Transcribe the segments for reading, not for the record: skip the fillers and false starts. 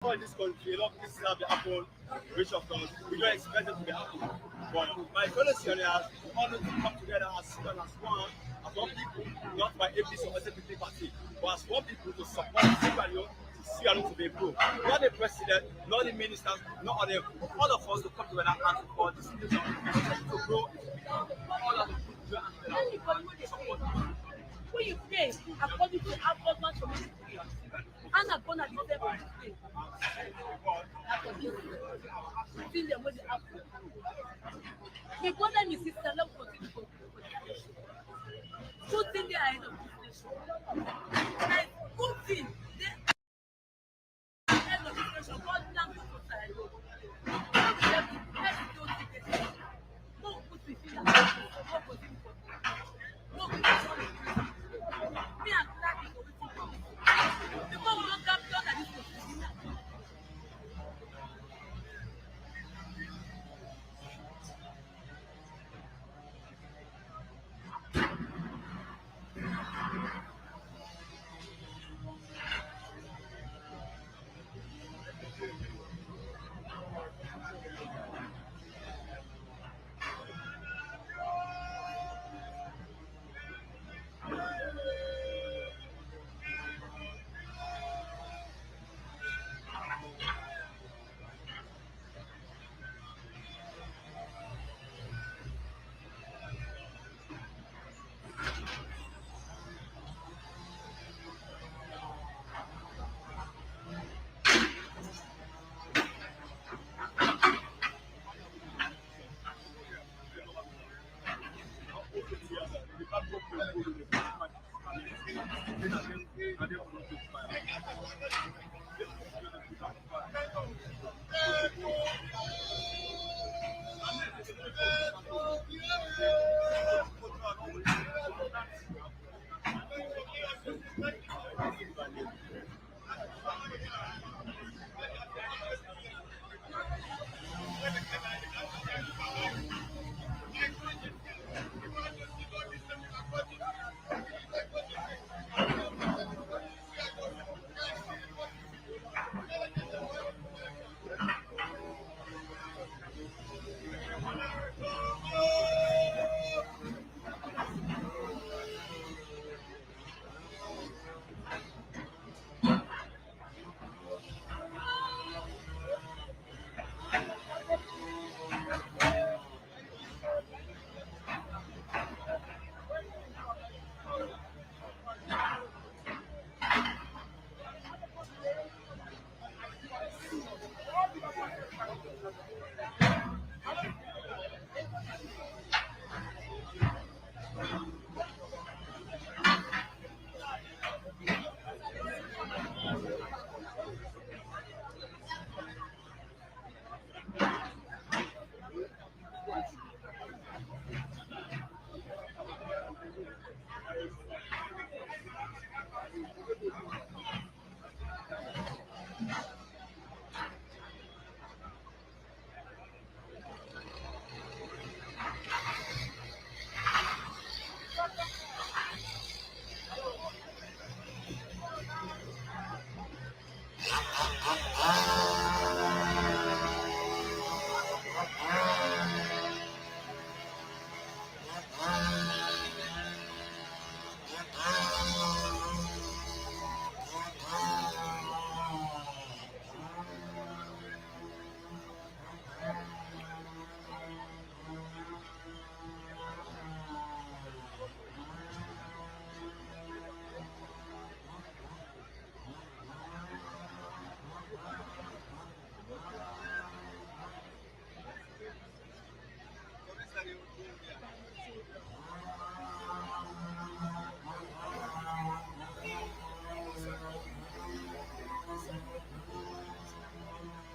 before in this country, a lot of things have happened, which of course we don't expect it to be happening. But my fellow Syrians, we all need to come together as Syrians as one people, not by every specific party, but as one people to support Sierra Leone, to Sierra Leone to be improved. Not the president, not the ministers, not other, all of us to come together and support this nation to grow, all of us to grow and support. Who you pay according to how government community pay. And I'm gonna be there for pay. Still them when they have to. The problem is sister love continue for good thing they are in of this nation. Like good thing they are end of this nation. God damn good for Sierra Leone. Let's do it. No good to feel that. No continue for no good to me and black people because we don't capture that this position.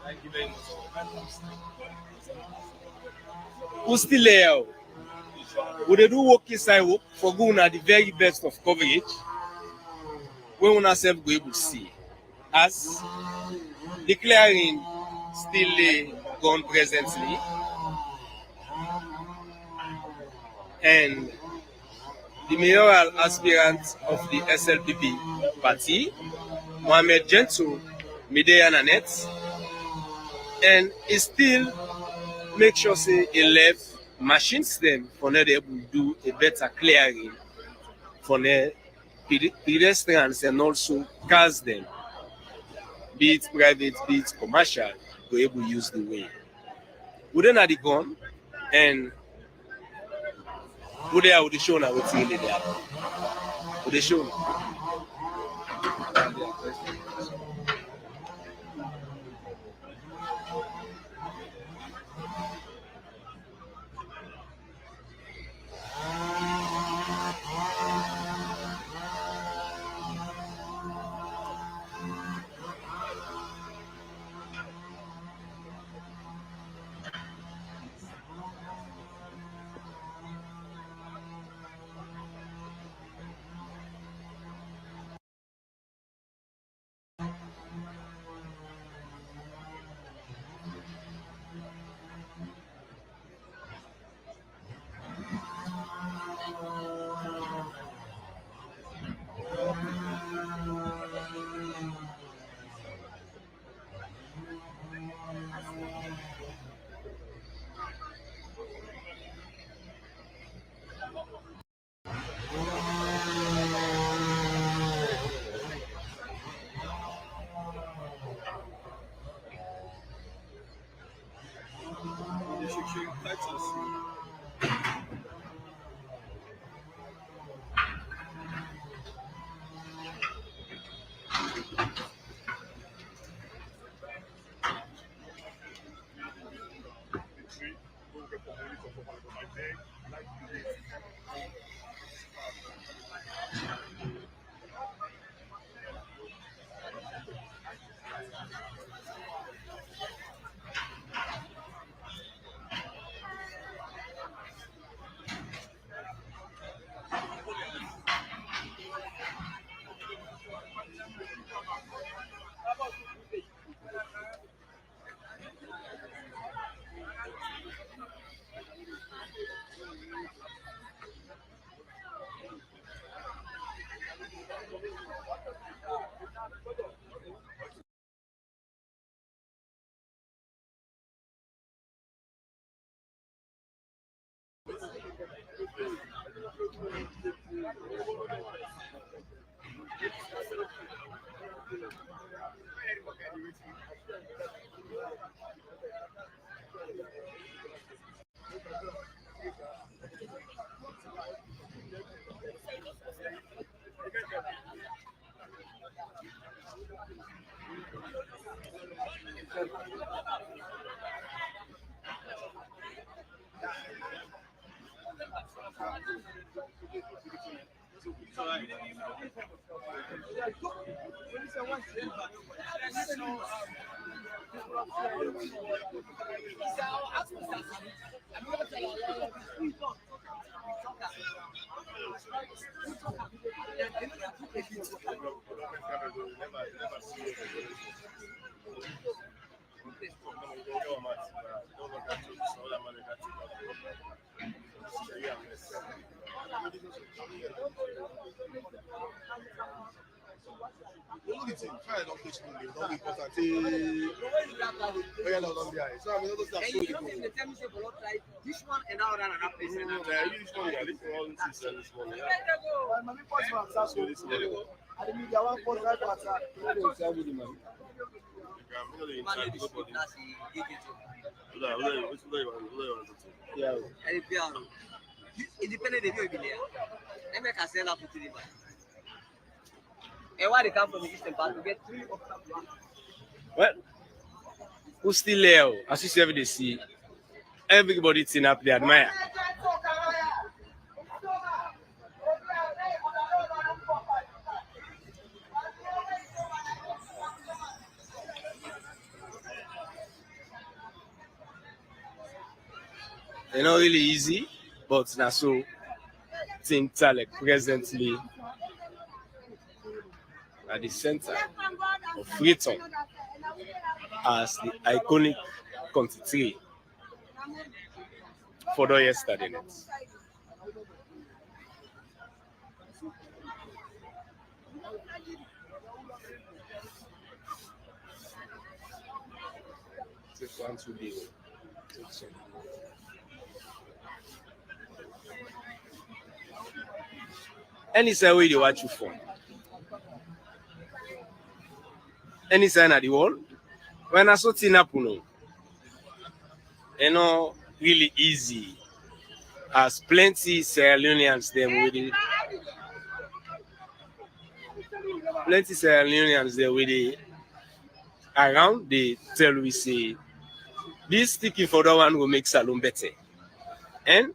Thank you very much. Who's still there? We dey do work inside work for go at the very best of coverage wey una sef go able to see as declaring still gone presently and the mayoral aspirant of the SLPP party, Mohammed Gentle, media and net, and it still make sure say it left machines them for them able to do a better clearing for the pedestrians and also cars them, be it private, be it commercial, to able to use the way. We then had the gun and we there with the show now what's really there. With the show. Independent of you, let me sell up to the man. And why they come from the eastern part to get 3 of them. Well, who still there? As you see every day see, everybody turn up, they admire. They're not really easy, but now so think Talek presently at the center of Freetown as the iconic country for the yesterday night. one to be. Any side where you watch you from, any side of the world, when I saw thing happen, really easy. As plenty Sierra Leoneans them with it, plenty Sierra Leoneans there with it around. They tell we say this sticking for that one will make salon better, and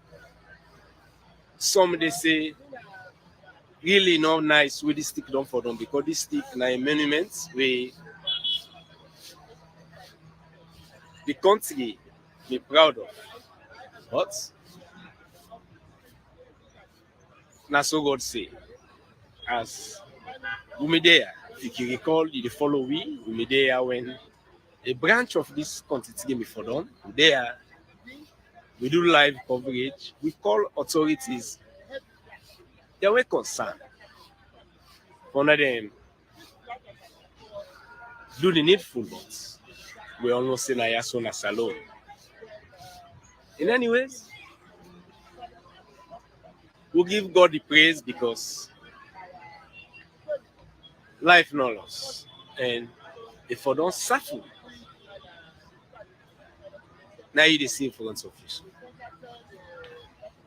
some they say really not nice with this stick done for them because this stick na a monument we the country be proud of. But na so God say, as we made there, if you recall, the follow we made there when a branch of this country game before done, there we do live coverage. We call authorities. They were concerned. One of them do the needful, but we almost say na yaso na salon. In any ways, we give God the praise because life no loss. And if I don't suffer, now you see in front of you.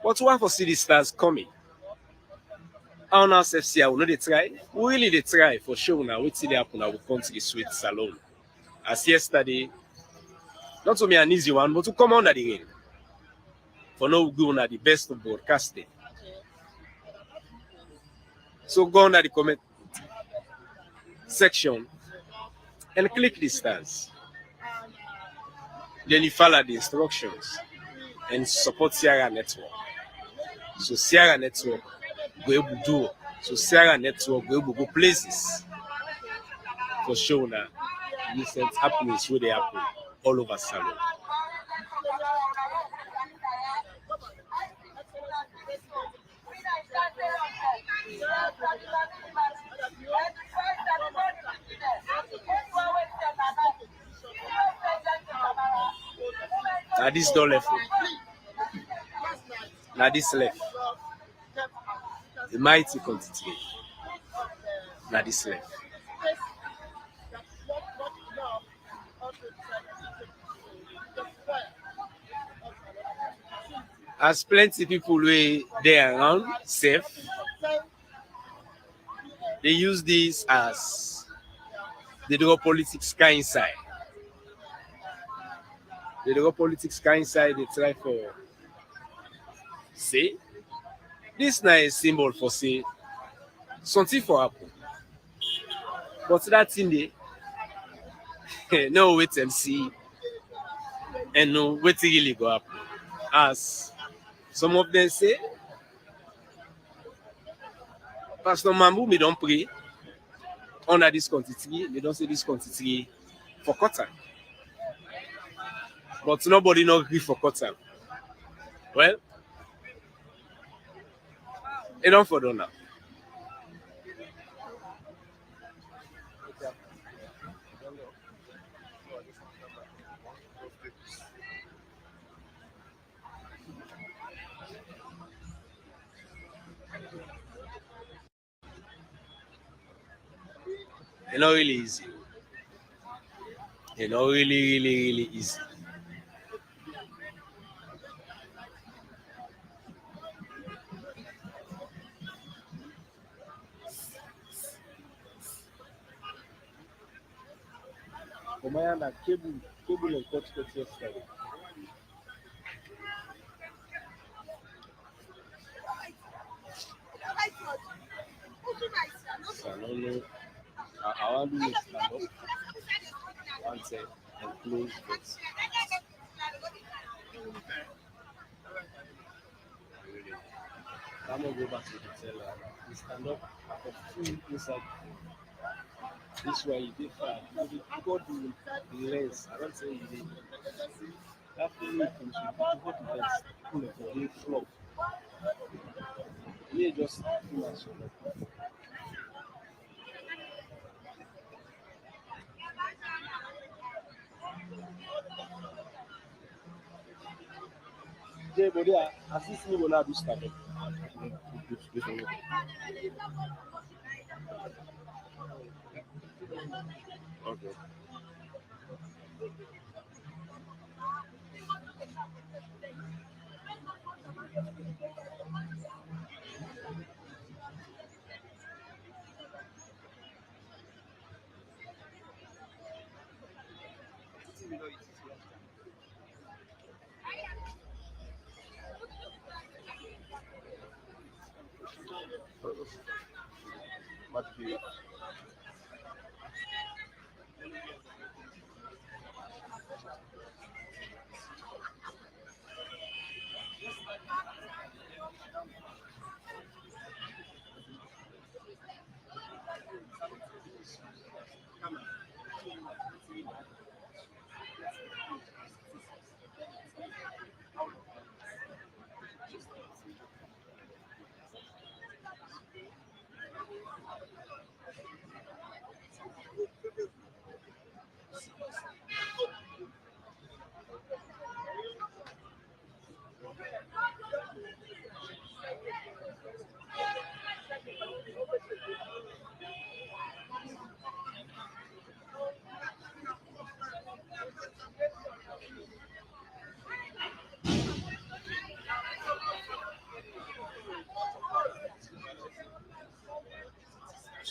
But one for see the stars coming. How now FC, we know they try. We really they try for sure now. We see they happen. I will come to the sweet salon. As yesterday, not only an easy one, but to come under the rain. For now, we go on the best of broadcasting. So go under the comment section and click the stars. Then you follow the instructions and support Sierra Network. So Sierra Network go able to do. So Sierra Network go able to go places for sure now. Recent happenings where they happen all over Salon. Now this door left. Now this left. The mighty continue. Now this left. As plenty people way there around safe, they use this as the draw politics sky inside. The draw politics sky inside, they try for say this now a symbol for say something for happen. But that thing they no wait and see and no wait till really go happen. As some of them say, Pastor Mambu, me don't pray under this quantity. They don't say this quantity for cotton. But nobody not agree for cotton. Well, it don't for now. It's not really easy. It's not really easy. Commander, cable and cut yesterday. Salon, I want to stand up, one set, and close this. I'm going to go back to the teller. We stand up for full inside. This way, you differ. You got the lens. I don't say you did. After you finish, you got the lens. Pull it for the floor. You just pull and show. Jay, but yeah, assist me when I do stuff. Okay.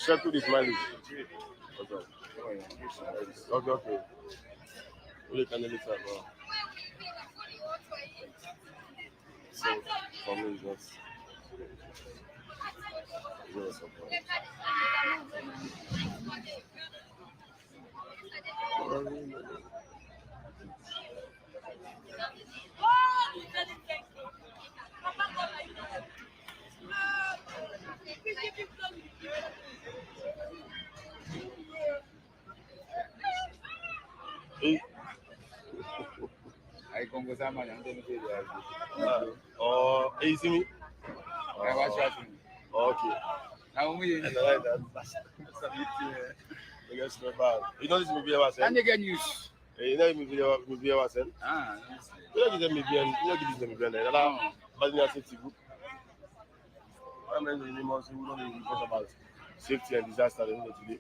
Settle this mileage. Okay. Okay. We can edit that now. So for me, just support. I Congo Sama and then Oh, you see me? I was watching. Okay. Now we And I like that. That's a bit against my bad. You know this movie ever and said? they get news. You know movie ever said? Ah, You know give them movie and you know give them movie and but you safety group. I mean we must we don't even talk about safety and disaster today.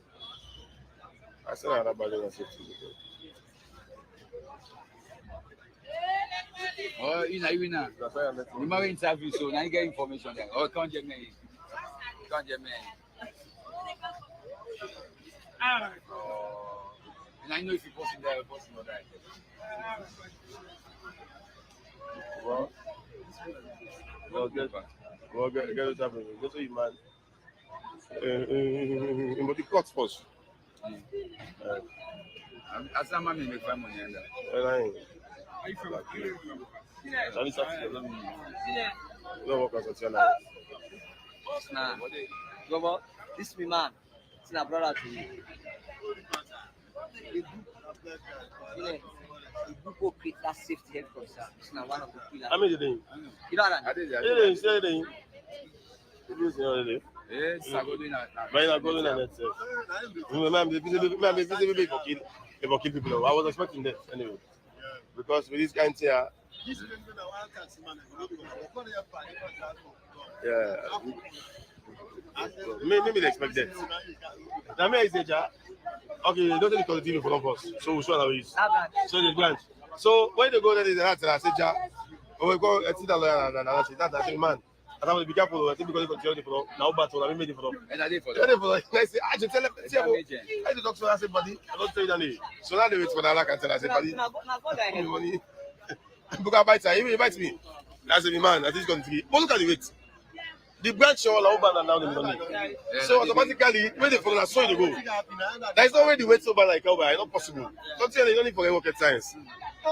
I said that about the safety group. oh, you know. That's why I'm letting You might interview, so now you get information there. Oh, can't get me. Can't get me. And I know if you post in there, post in there. Get it happening. Just so you man. But the court first. As a man, you make fine money. Are you from? Chinese officer. No work as a channel. Nah. Go this me man. It's my brother to you. The group will create that safety health concern. It's not one of the pillars. How many days? You know that? I did that. You say it. You say it. Yes, I go doing that. But you're not going on that. I'm busy for kill people. I was expecting that anyway. Because with this kind here, yeah, maybe they expect that. Now, me I say, okay, they don't call the TV for us, so we show how it is. So they grant. So when they go there, they say, we go see the lawyer and I say, that man. And I will be careful. I think because they continue for now, but I made it for them. And I did for I that. say, I just tell them, I just talk to her, I say, buddy, I don't tell you that name. So now they wait for the other can tell. I say, buddy, money. Book a bite, he invite me. I say, man, at this country, but look at the weight. The branch all over and down the money. So automatically, when they forget, so they go. There is no way the weight so bad like cowboy, not possible. Don't tell you don't need forget rocket science.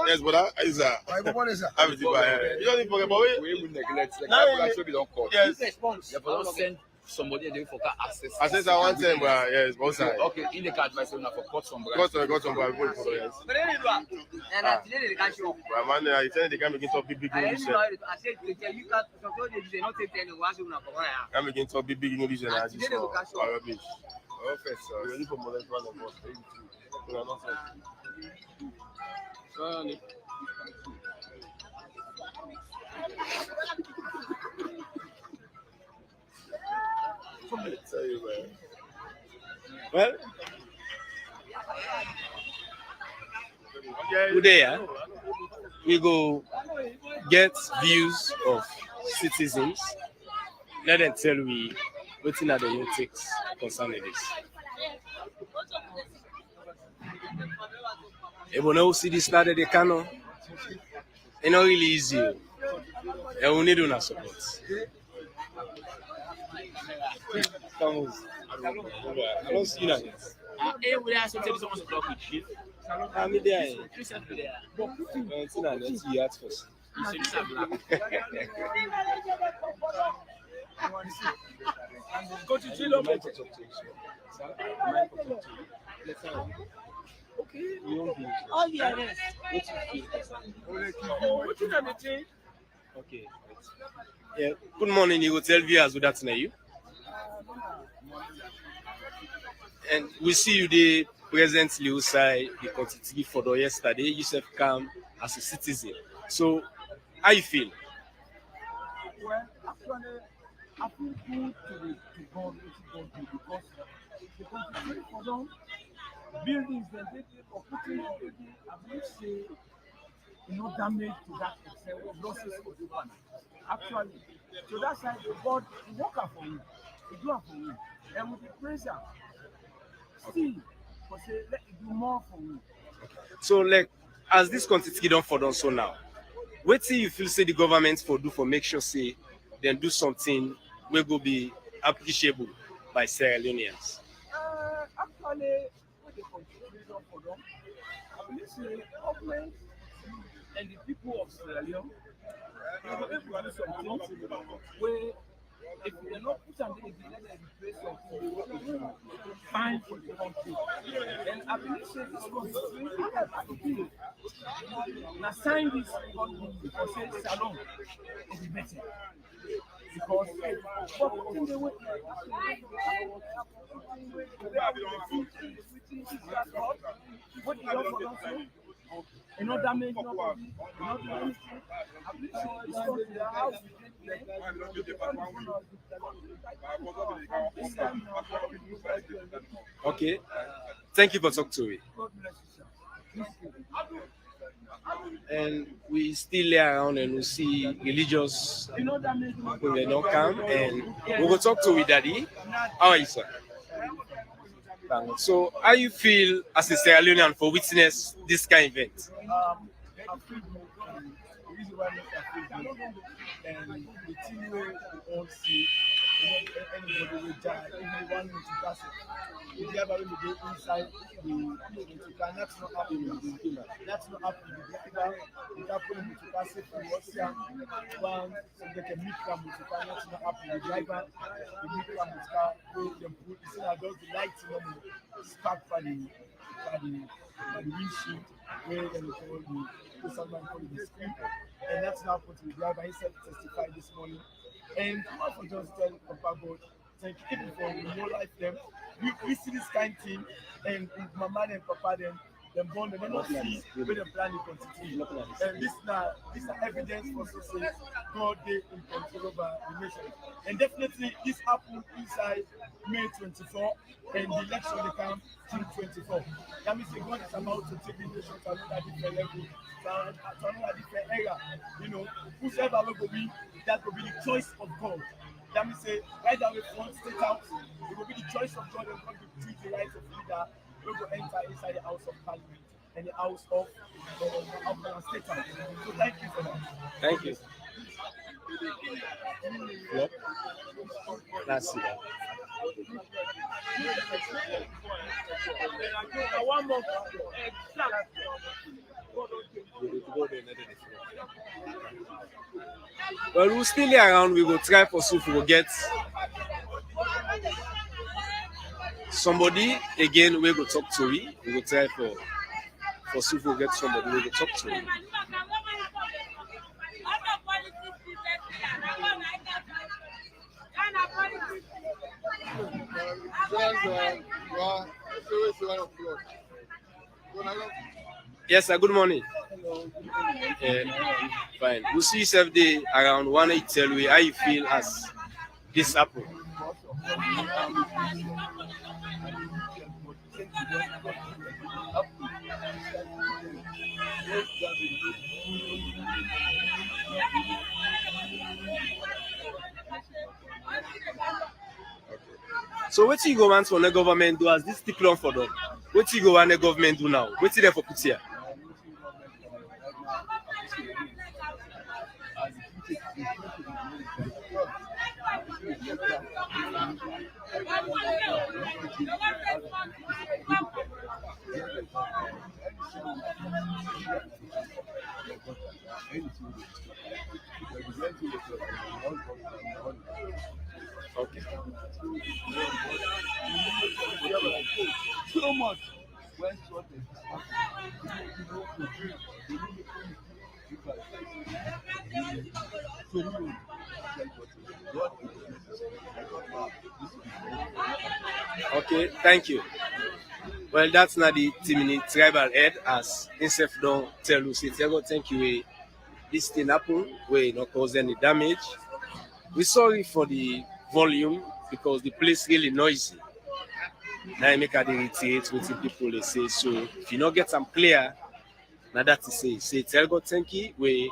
Yes, but that is a. You don't need forget, but We will neglect. Now, Actually, don't call. yes. You don't send somebody and they forget access. I said I want them, yes, both sides. Okay, in the card, myself now for cut some branch. Got some, but good for yes. And today they can't show. But man, I tell you they can begin to big English. I said, you can't, they not take anyone. Can begin to big English and I just for rubbish. Professor. We're ready for more than one of us. I tell you, man. Well, today, yeah, we go get views of citizens. Let them tell we waiting at the new takes concerning this. Everyone else see this started the canon. It's not really easy. And we need una support. Vamos. I don't see that yet. I'm there. It's not let's see that first. All the arrest. Okay. Yeah. Good morning, you will tell viewers who that's you. And we see you there presently outside the Komon-Tok for the yesterday. You have come as a citizen. So, how you feel? Well, actually, I feel good to God, because the contribution for them buildings that they did or putting in building, I believe say damage to that extent of losses for the one. Actually, so that's why the God work out for you, he do it for you, and with the pressure, still, for say let it do more for you. So, like, as this Komon-Tok done for them so now, what do you feel say the government for do for make sure say then do something will go be appreciable by Sierra Leoneans? Actually, with the contribution for them, I believe say government and the people of Sierra Leone, they will be able to do something where if they not put something in the let them replace something fine for the country. And I believe say this constitution has to be now sign this country for say salon will be better. Because what in the way what you don't for also, you know damage nobody, you know do anything. I believe say this country the house Okay. Thank you for talking to me. God bless you, sir. And we still lay around and we see religious You know damage people they don't come and we will talk to with daddy. How are you, sir? Thank God. So how you feel as a Sierra Leonean for witness this kind of event? I feel the reason why I feel good and the thing where we all see, anybody will die, even one minute to pass it. If you ever really go inside the car, that's not happening. That's not happening. The driver to pass it from what's one, so they can meet them with the car, that's not happening. The driver, the meet them with the car, where they put, you see, that those the lights, spark for the windshield, where they call someone call the screen, and that's now put to the driver. He said testified this morning, and I for just tell Papa God, thank you for your life them. We see this kind of thing, and Mama and Papa them born, and they not see where the plan is continue. And this are evidence for so say God they in control over the nation. And definitely this happened inside May 24, and the election they come June 24. That means God is about to take the nation to another different level, to another different era. Whosoever will be, that will be the choice of God. That means say right away from State House, it will be the choice of God, and God will choose the right of leader. We will enter inside the House of Parliament and the House of State House. So thank you for that. Thank you. Yep. That's it. One more. Well, we'll still lay around. We will try for so we will get somebody again. We will talk to we. We will try for so we will get somebody. We will talk to we. Yes, sir. Good morning. Fine. We see yourself there around 1 tell me how you feel as this happen. So what you go want for the government do as this stick long for them? What you go want the government do now? What you there for put here? Okay. So much. When Okay, thank you. Well, that's not the team tribal head as himself don't tell you, say, thank you. This thing happen, we not cause any damage. We're sorry for the volume because the place really noisy. Now I make a reiterate what people they say. So if you not get some clear, now that is say tell God thank you. We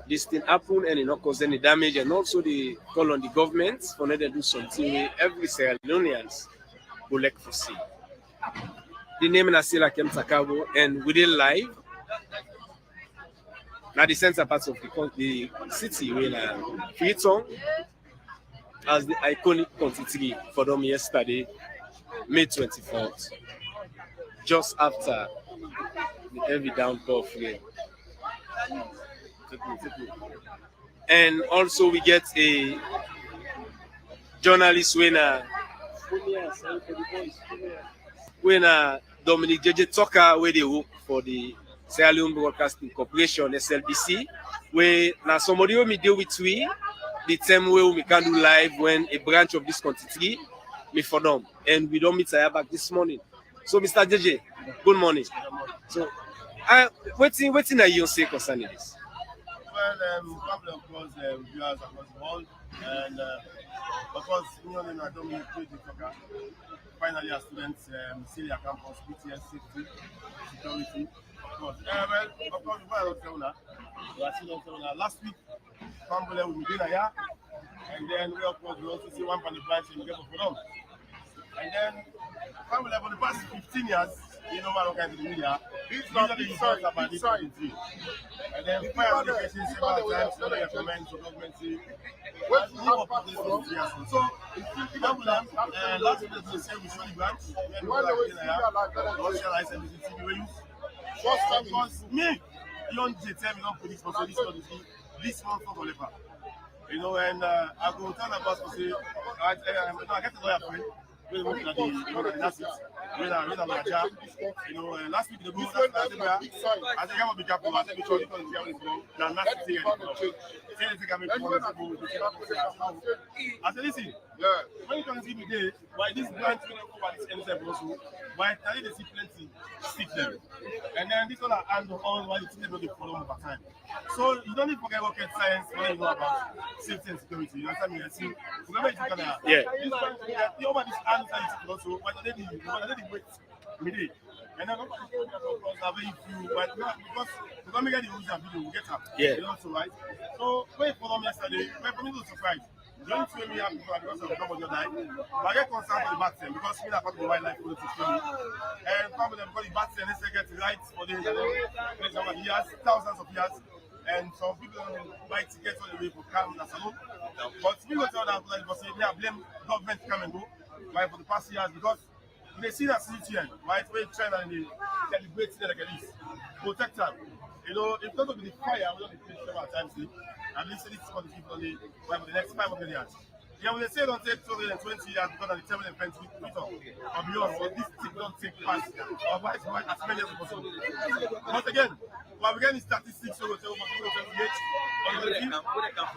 this thing happen and it not cause any damage, and also they call on the government for them to do something where every Sierra Leoneans would like to see. The name is still like Takabo, and we did live. Now the center part of the city where Freetown as the iconic quantity for them yesterday, May 24th, just after the heavy downpour of rain. And also we get a journalist when Dominic JJ Tucker where they work for the Sierra Leone Broadcasting Corporation SLBC, where now somebody will me deal with we the time where we can do live when a branch of this quantity me for them, and we don't meet back this morning. So Mr. JJ, good morning. So waiting are you say concerning this? Well, couple of course, viewers across the world, and of course, in our Dominic Soccer. Finally, our students see their campus, BTS, safety, security. Of course, before I don't tell now, we are still on tell last week, Family will be doing here, and then we of course we also see one from the branch in Gabo for them. And then family for the past 15 years, you know what kind of the media, usually it's not about this community. And then fire applications several times, so they recommend to government to move up this community. So, family, last week they say we show the branch, and we are doing here, Russia license is in the use. Because me, young JTM, you don't put this for this month for Oliver. You know, and I go tell about to say, I get a lawyer friend, we work at the Nurses, we are my job. You know, last week the go, I think I will be careful, I think we should be careful, now not to say anything. I said, listen, when you can see me there, why this branch will not cover this NSF also, why I need to see plenty, stick them. And then this one I handle all while it's still the follow over time. So you don't need to forget rocket science when you know about safety and security. You understand me? I see. Remember it's kind of this branch, the over this answer also, why they didn't wait midday. And then of course are very few, but because we don't get the rules and video, we get up. Yeah. You know, so right. So when for them yesterday, for me to surprise. The only way me have because of nobody died. But I get concerned for the vaccine because we are part of the wildlife policy story. And family because the vaccine they get rights for the years, thousands of years. And some people don't buy tickets all the way for come and salon. But we go tell that because they are blame government come and go right for the past years because they see that situation, right? We're trying to celebrate like this. Protect them. You know, if not to be the fire, we're going to be several times. At least this is for the people for the next 500 years. Yeah, when they say don't take 220 years because of the terminal events with Twitter or beyond, but this thing don't take past or vice as many as possible. But again, while we get the statistics, so we'll tell people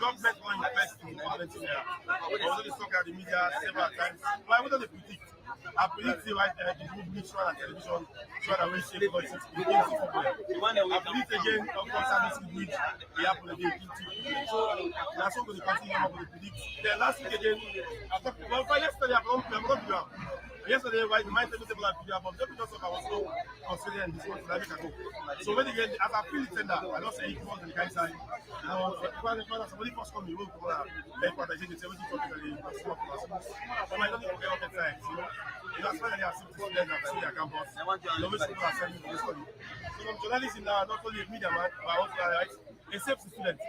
government will invest in government in there. We already talk at the media several times. Why wouldn't they predict? I predict the right the good bleach one and television so that we see because it's the game for football. I predict again of course service bleach the happen again in so that's what we continue to predict. Then last week again I talked well yesterday I'm not video. Yesterday, right, the mind table like video, but just because of I was so Australian this month, I go. So when again, as I feel it tender, I don't say it was on the guy side. And I was somebody first come, you will come out. Like what I said, it's everything talking to the small class. So I don't even get up at times, you know. That's why they are some students that see their campus. You always people are sending for this study. So from journalists in not only a media man, but also a safety student.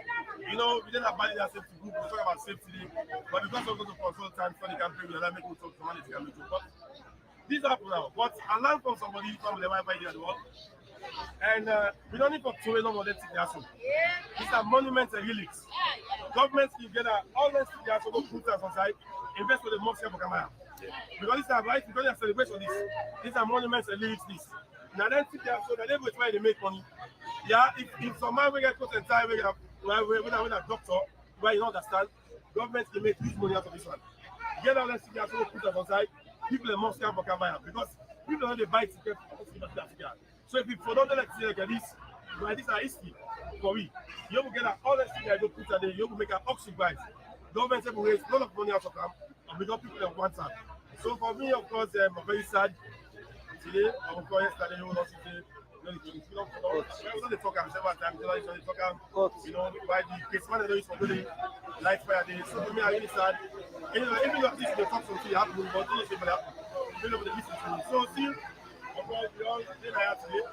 You know, we didn't have that safety group, we talk about safety, but because of those consultants, so they can bring, we allow people to talk to manage the but these happen now. But I learned from somebody from the Wi-Fi there as well. And we don't need to throw no more than Tigaso. These are monuments and relics. Governments give together all those Tigaso, go put us aside, invest for the mosque for Kamaya. Because these are right, because they are celebration this. These are monuments and relics this. Now then Tigaso, they're able to try to make money. Yeah, if some man will get close and time with a doctor, where you don't understand, governments can make huge money out of this one. Get all those Tigaso, put us aside. People are must for Kamaya because people don't buy tickets for Africa. So if you don't like this, like this are history for we. You will get all the things that you put there, you will make an auction price. Government will raise a lot of money out of them and because people have one time. So for me, of course, I'm very sad today. I'm going yesterday, you know, we don't talk several times, you know, by the case man, is for really light fire day. So for me, I'm really sad. Even though this is the talk something happening, but don't say what happened. You know, listen to me. So see, of course, we all did I today.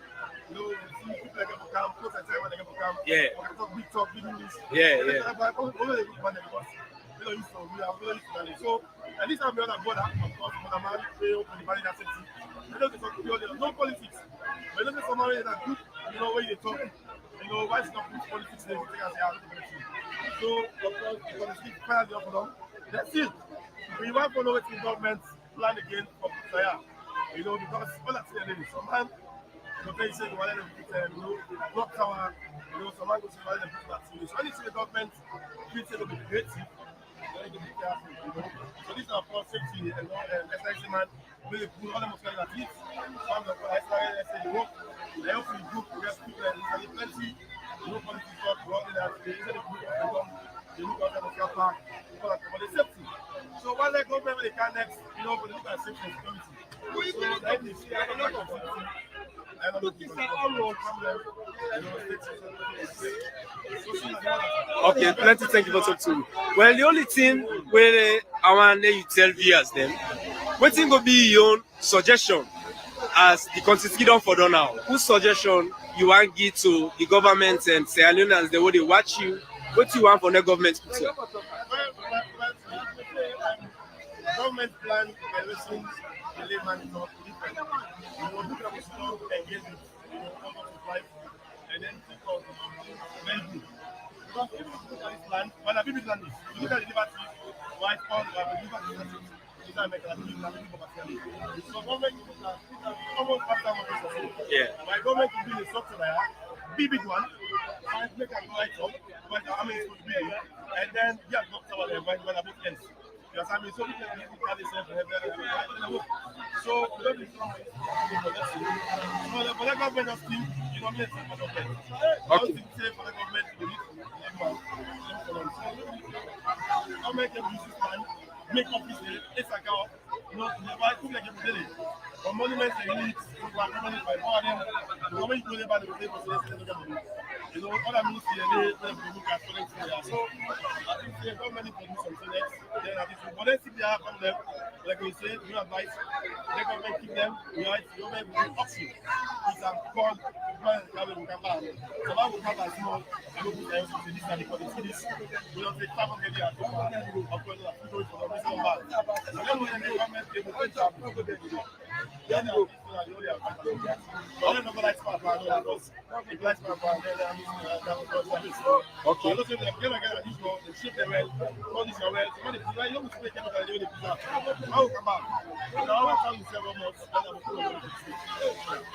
You know, see people like to come, close and say when they get to come. Yeah. We talk big English. Yeah. But only the one because we don't use to, we are very used to it. So at least I'm the other brother, of course, for the man, pay up for the money that's safety. We don't talk to no politics. But look at somebody that good, you know, when you talk, you know, why is not put politics there? So, of course, we're going to speak finally up for them. That's it. We want to follow what the government plan again for Fire. You know, because all that's there is some man, the place says, well, you know, block tower, you know, some man goes to the people that's in this. So, I need to see the government, treat it to be creative. So, this is our first safety, and SIC man. We put all the most kind of things. Some of the I say work. I hope we group we have people and plenty. No politics talk. We all that they usually group of them. They look at the car park. People are for the safety. So while they go, maybe they can next. You know, for the look at safety and security. So that is I don't know about safety. I don't know if it's all road from them. Okay, plenty thank you for talking to me. Well, the only thing where I want you tell viewers them, what thing go be your own suggestion as the constitution for done now? Whose suggestion you want give to the government and Sierra Leoneans the way they watch you? What you want for the government to do? Government plan elections, the layman is not different. You know, look at the strong engagement, you know, how much is life, and then think of very good. Because if you look at this land, when a baby land is, you look at the liberty, white pound, the liberty, so government almost after one. Yeah. My government will be a structure there, big one, and make a light up, but I mean it's going to be, and then yeah, doctor there when I both ends. Because I mean, so people can themselves so we don't be so for the government of things, you know, me for the government. Okay. Say for the government, you need government can use this man, make office there, it's like our, you know, why people like every day. For monuments and elites, people are coming by all them. The government go there by the table, so they don't get money. You know, other ministries, they look at foreign there. So I think the government needs to do something next. Then at least, but let's see if they have from them. Like we say, we advise, the government keep them, right? The government will do auction. It's a call, we can buy. So that will have a small, I don't think I also say this and the quality this. We don't take 500 years to buy. Of course, we have to go for the reason why. So then when the government, they will take up, then go. Okay.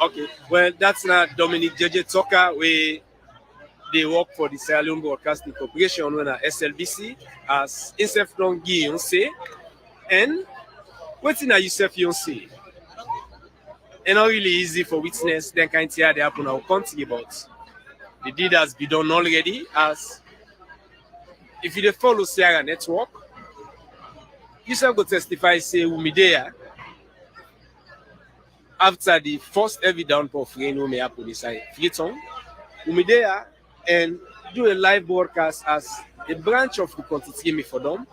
Okay. Well, that's not Dominic JJ Tucker. They work for the Sierra Leone Broadcasting Corporation, known as SLBC, as Insef Don Guillaume say. And what thing are you say? it's not really easy for witness then kind of thing they happen in our country, but the deed has been done already. As if you dey follow Sierra Network, you shall go testify say we me there after the first heavy downpour of rain we may happen inside Freetown. We me there and do a live broadcast as a branch of the Kontitimi for them.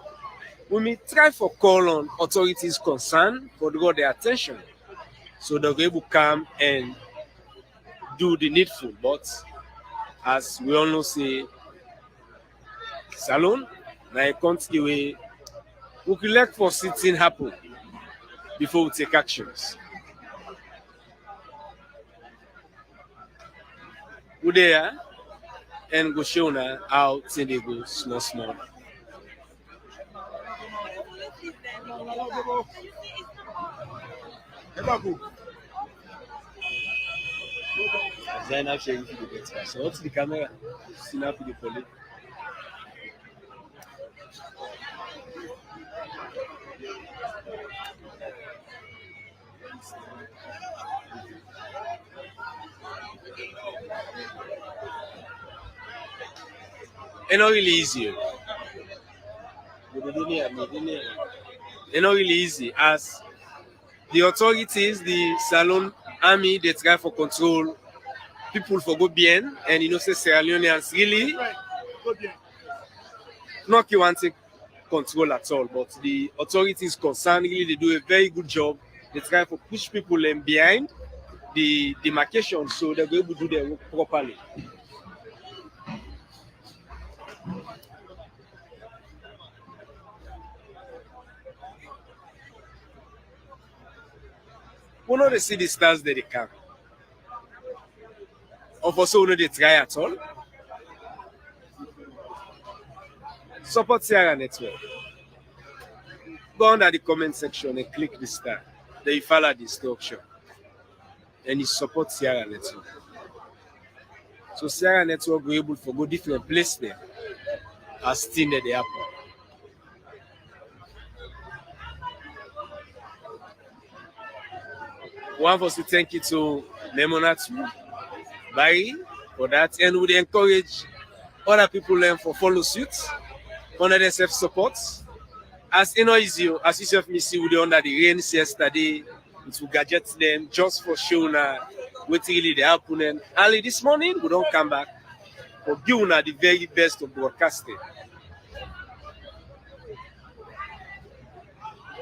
We may try for call on authorities concerned for draw their attention so they'll be able to come and do the needful. But as we all know, say Salon, na a country where we could like for something happen before we take actions. We there and go show now how things dey go small small. Zainab sharing the get so what's the camera? Snap the police. It's not really easy. It's not really easy as the authorities, the Salon army, they try for control people for go bien, and you know say Sierra Leoneans really not you want to control at all, but the authorities concerned really they do a very good job. They try to push people in behind the demarcation so they're able to do their work properly. We know they see the stars that they can. Of also we know they try at all. Support Sierra Network. Go under the comment section and click the star. Then you follow the instruction. And you support Sierra Network. So Sierra Network will be able to go different places there as things that they happen. One for to thank you to Memonatu, Barry for that, and would encourage other people for follow suit, under the self support. As you know, as you self me see we under the rain yesterday, to gadget them just for showing what really they happen. And early this morning we don't come back, but give the very best of broadcasting.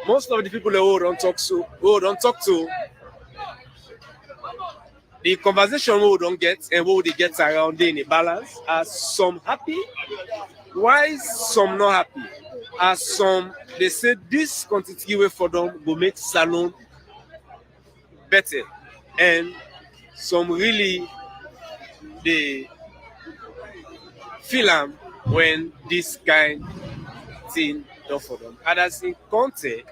Most of the people who don't talk to, the conversation we don't get and what they get around in a balance. As some happy, why some not happy? As some they say this quantity way for them will make Salon better, and some really they feel them when this kind thing done for them. Others in context,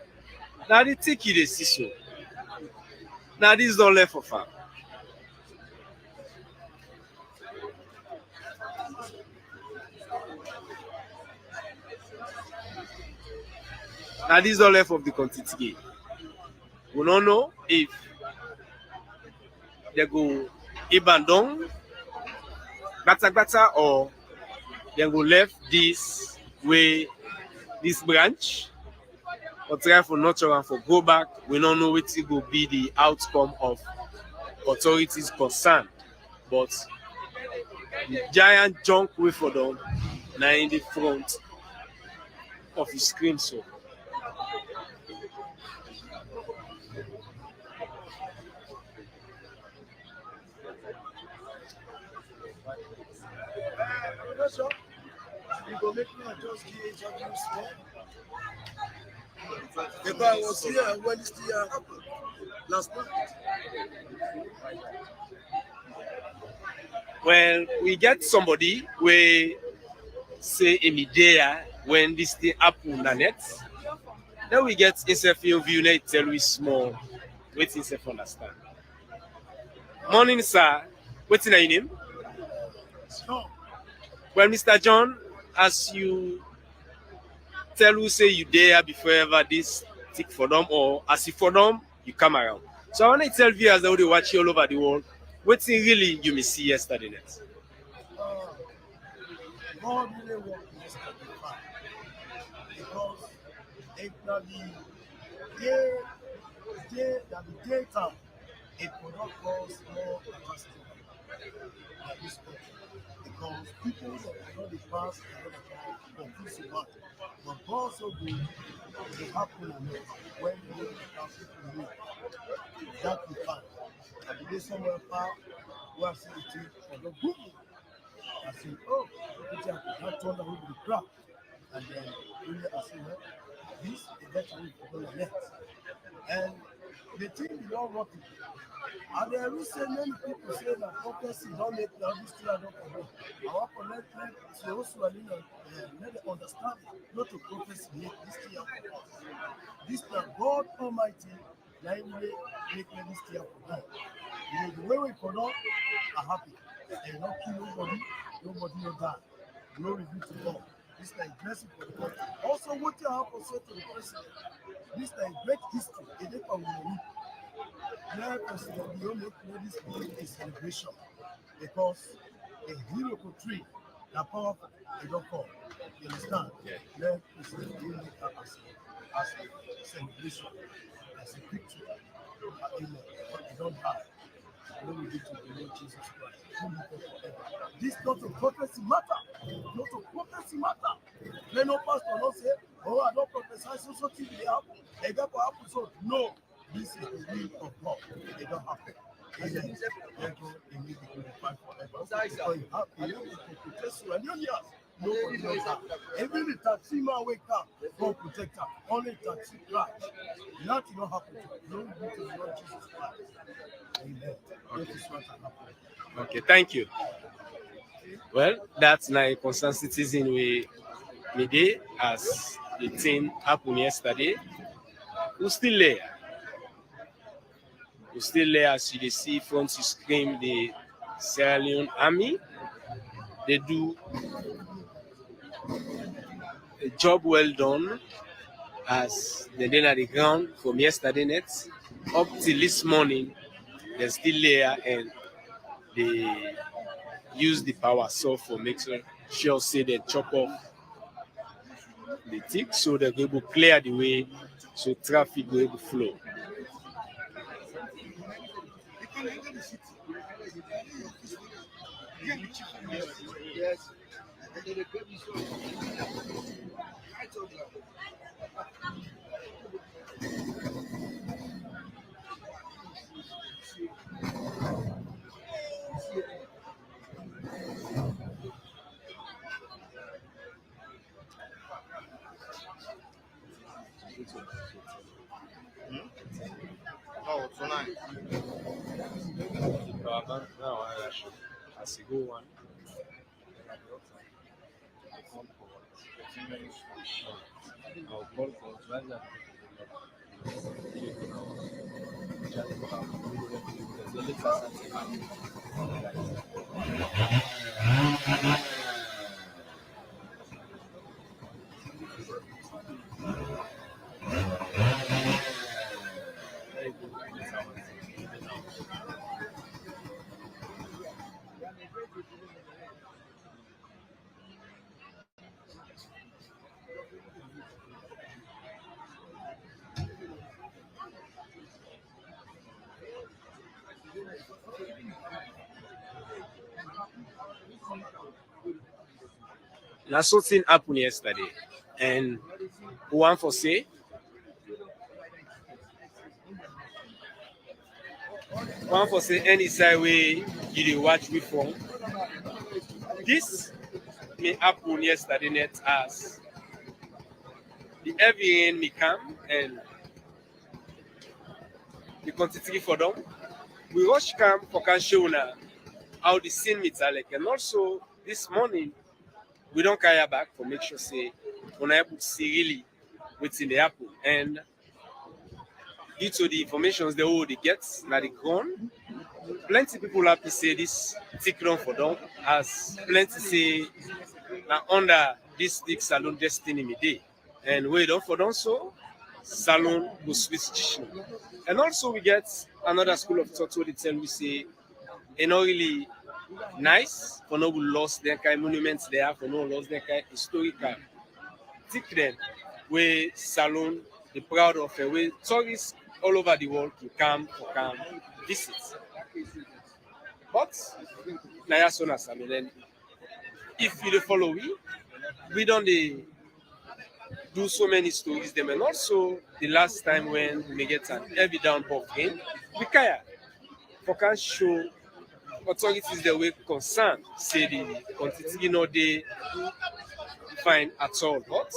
now they take it decision. Now this don't left for farm. Now this is all left of the quantity. We don't know if they go abandon Bata or they go left this way, this branch, or try for nurture and for go back. We don't know what it will be the outcome of authorities concerned. But the giant junk way for them now in the front of the screen so. You go make me just give interview small. Because I was here when this thing happened last month. When we get somebody we say in there when this thing happen on net, then we get interview view tell we small waiting self understand. Morning sir, what's your name? No. Well, Mr. John, as you tell who say you there before ever this tick for them, or as if for them you come around. So I want to tell viewers that they watch you all over the world, what's really you may see yesterday night. God really worked yesterday fine because if not the daytime, it could not cause more catastrophe than this country because people that know the past and know the confused about. But God so good, it happened enough when you have people know that we find. And the day somewhere far, we have seen the thing for the boom. I said, oh, that turned out with the crowd. And then really I said, well, this eventually is going to net. And the thing you don't want it. And there is so many people say that prophecy don't make the this thing I don't forget. I want to let so also let them understand it. Not to prophecy make this thing happen. This time God Almighty, now he will make this thing happen. You know, the way we for now are happy. They don't kill nobody will die. Glory be to God. This is a blessing for the country. Also, what you have to say to the president, this is a great history. It is a win. Now, President, you make this be a celebration because a hero tree, the powerful, they don't fall. You understand? Yeah. Now, President, you make that as a celebration, as a victory. Amen. But they don't die. Glory be to the Lord Jesus Christ. Who live forever. This not a prophecy matter. Not a prophecy matter. Let no pastor not say, oh, I don't prophesy so thing they happen. They got to happen so. No. This is the will of God. It don't happen. Amen. Therefore, it will be glorified forever. So you have to protest you and your years. Nobody knows that. Even the taxi man wake up, God protect her. Only taxi crash. Nothing will happen to her. Glory be to the Lord Jesus Christ. Amen. That is what happened. Okay, thank you. Well, that's my concerned citizen we did as the thing happened yesterday. We're still there. We're still there as you see front you scream the Sierra Leone army. They do a job well done as they did at the ground from yesterday night up till this morning. They're still there and they use the power saw for making sure say they chop off the tick so they're able to clear the way so traffic will able to flow. Yes. Oh, tonight. As you go on. I'll call for driver. Now something happened yesterday, and one for say, any side way you dey watch before. This may happen yesterday night as the heavy rain may come and the quantity for them. We rush come for can show now how the scene meets like, and also this morning we don't carry back for make sure say we're able to see really what's in the apple and due to the informations they already get na the ground. Plenty people happy say this tick run for them as plenty say now under this big salon destiny me day and we don't for them so salon go switch. And also we get another school of thought where they tell me say it's not really nice for no we lost their kind monuments there, for no lost their kind historical thick then where salon the proud of it, where tourists all over the world to come visit. But now as soon as I mean, then if you dey follow we don't do so many stories them, and also the last time when we get an heavy downpour of rain, we care for can show authorities the way concerned say the quantity no dey fine at all. But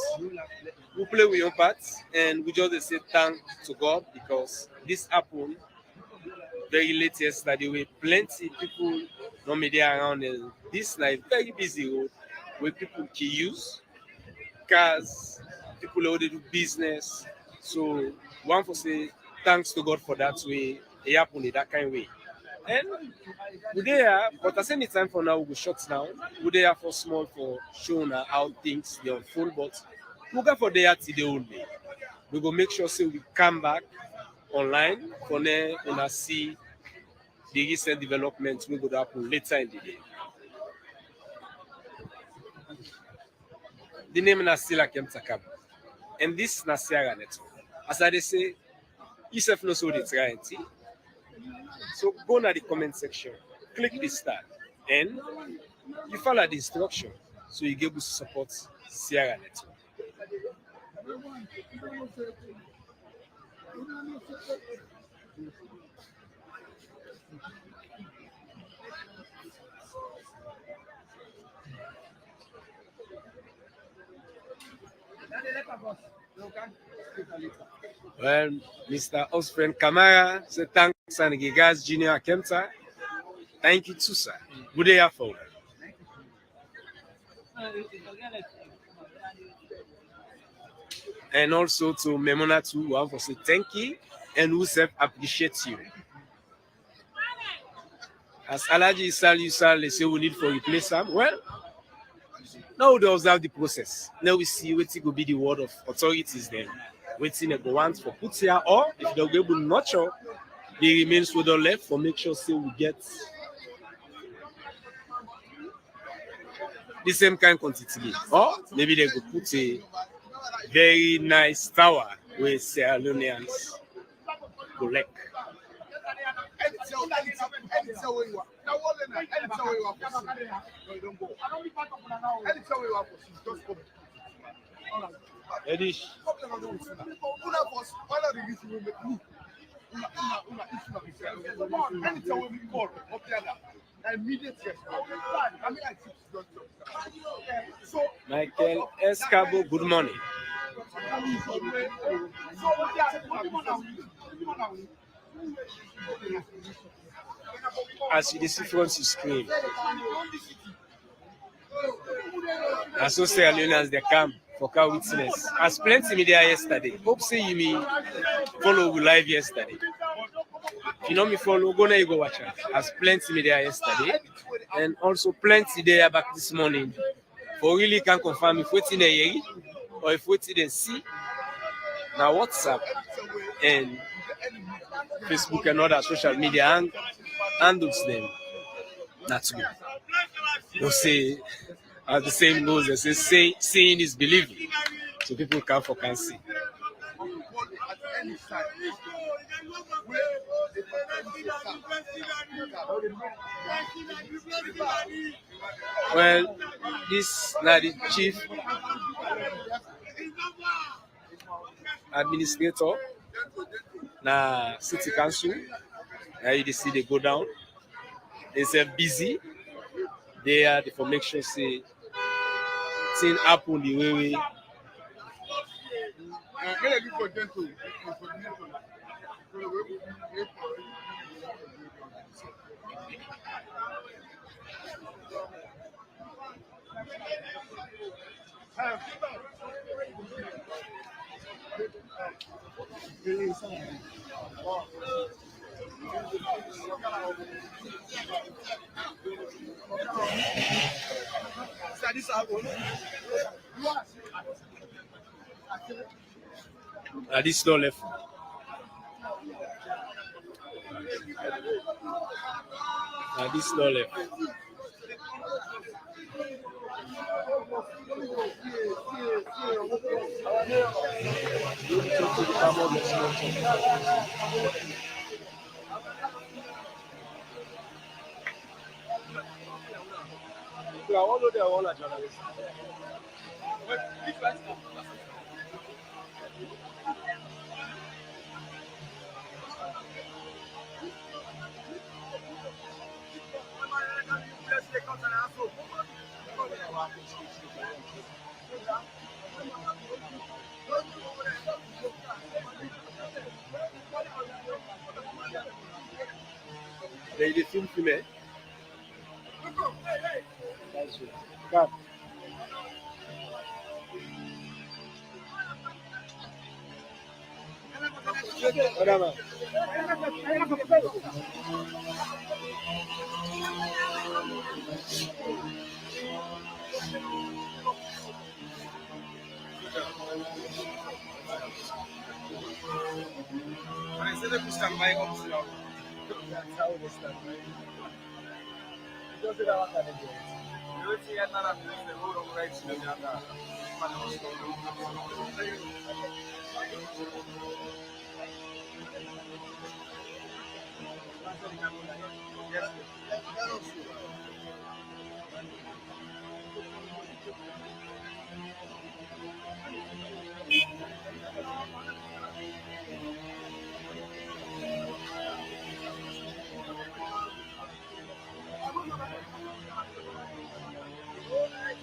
we play with your part and we just dey say thank to God because this happened very late yesterday with plenty people no media around and this like very busy road where people can use cars, people who dey do business. So one for say thanks to God for that way it happened in that kind of way. And we there, but at any time for now we go shut down. We there for small for showing how things they unfold, but we go for there till the whole day. We go make sure say we come back online for now and see the recent developments we go happen later in the day. The name na still Komon-Tok. And this na Sierra Network. As I dey say, you self know so they try and see. So go to the comment section, click the star, and you follow the instruction so you get able to support Sierra Network. Well, Mr. Osfriend Kamara, say thanks and Gigas Junior Komon-Tok. Thank you too, sir. Good day, for and also to Memona too, who have to say thank you and who self appreciates you. As Alaji Isal, they say we need for replace them. Well, now we observe the process. Now we see what will be the word of authorities then. Waiting they go want for put here, or if they'll be able to nurture the remains we don't left for make sure say we get the same kind of quantity. Or maybe they could put a very nice tower where Sierra Leoneans collect. Edish. Michael Escabo, good morning. As you see front you scream. As so Sierra Leoneans they come for car witness. As plenty media yesterday. Hope say you me follow we live yesterday. If you know me follow, go now you go watch it. As plenty media yesterday. And also plenty there back this morning. For really can confirm if waiting there or if waiting there see now WhatsApp and Facebook and other social media handles them. That's good. They'll say as the same goes, they say seeing is believing. So people can see. Well, this now the chief administrator na city council. Now you see they go down. They say busy. They are for make sure say thing happen the way we. This no left. Now this no left. They the film filmé. Come. Madame. That's how they stand, right? Because they don't have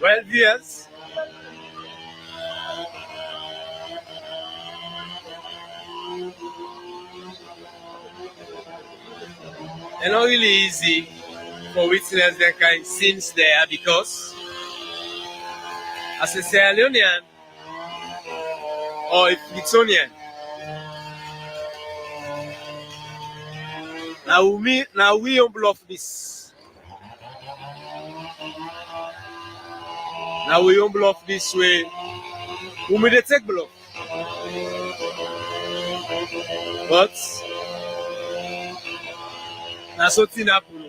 Well, yes. It's not really easy for witness that kind of scenes there because as a Sierra Leonean or a Lithuanian, now we don't bluff this. Now we don't bluff this way. We may take bluff. But that's something happen.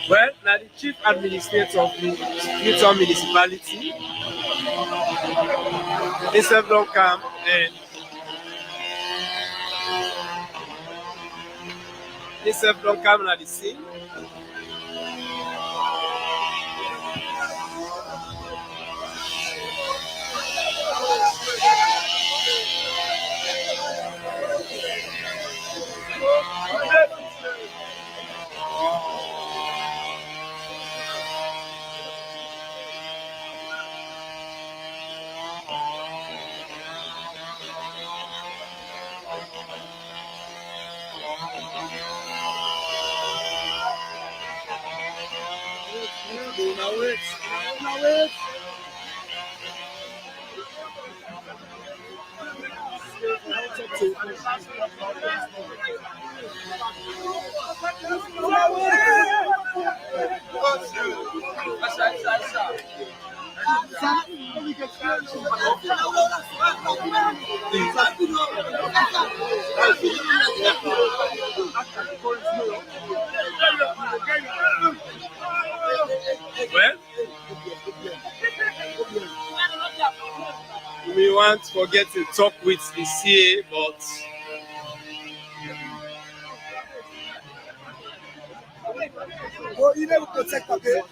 Well, now the chief administrator of the Newton municipality, himself don't come and himself don't come at the scene. Well, we want to forget to talk with the CA, but Well, you never protect the bit.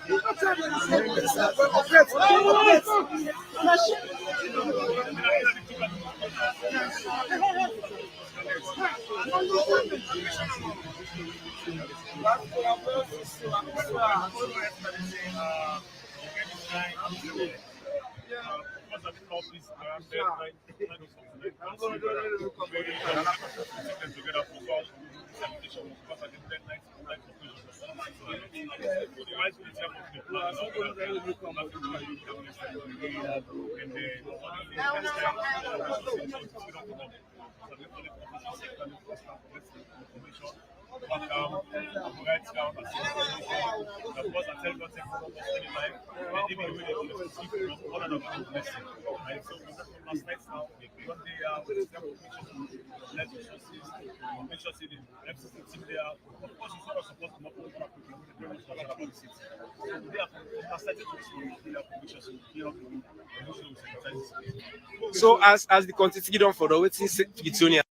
so as the quantity don for the wetin Lithuanians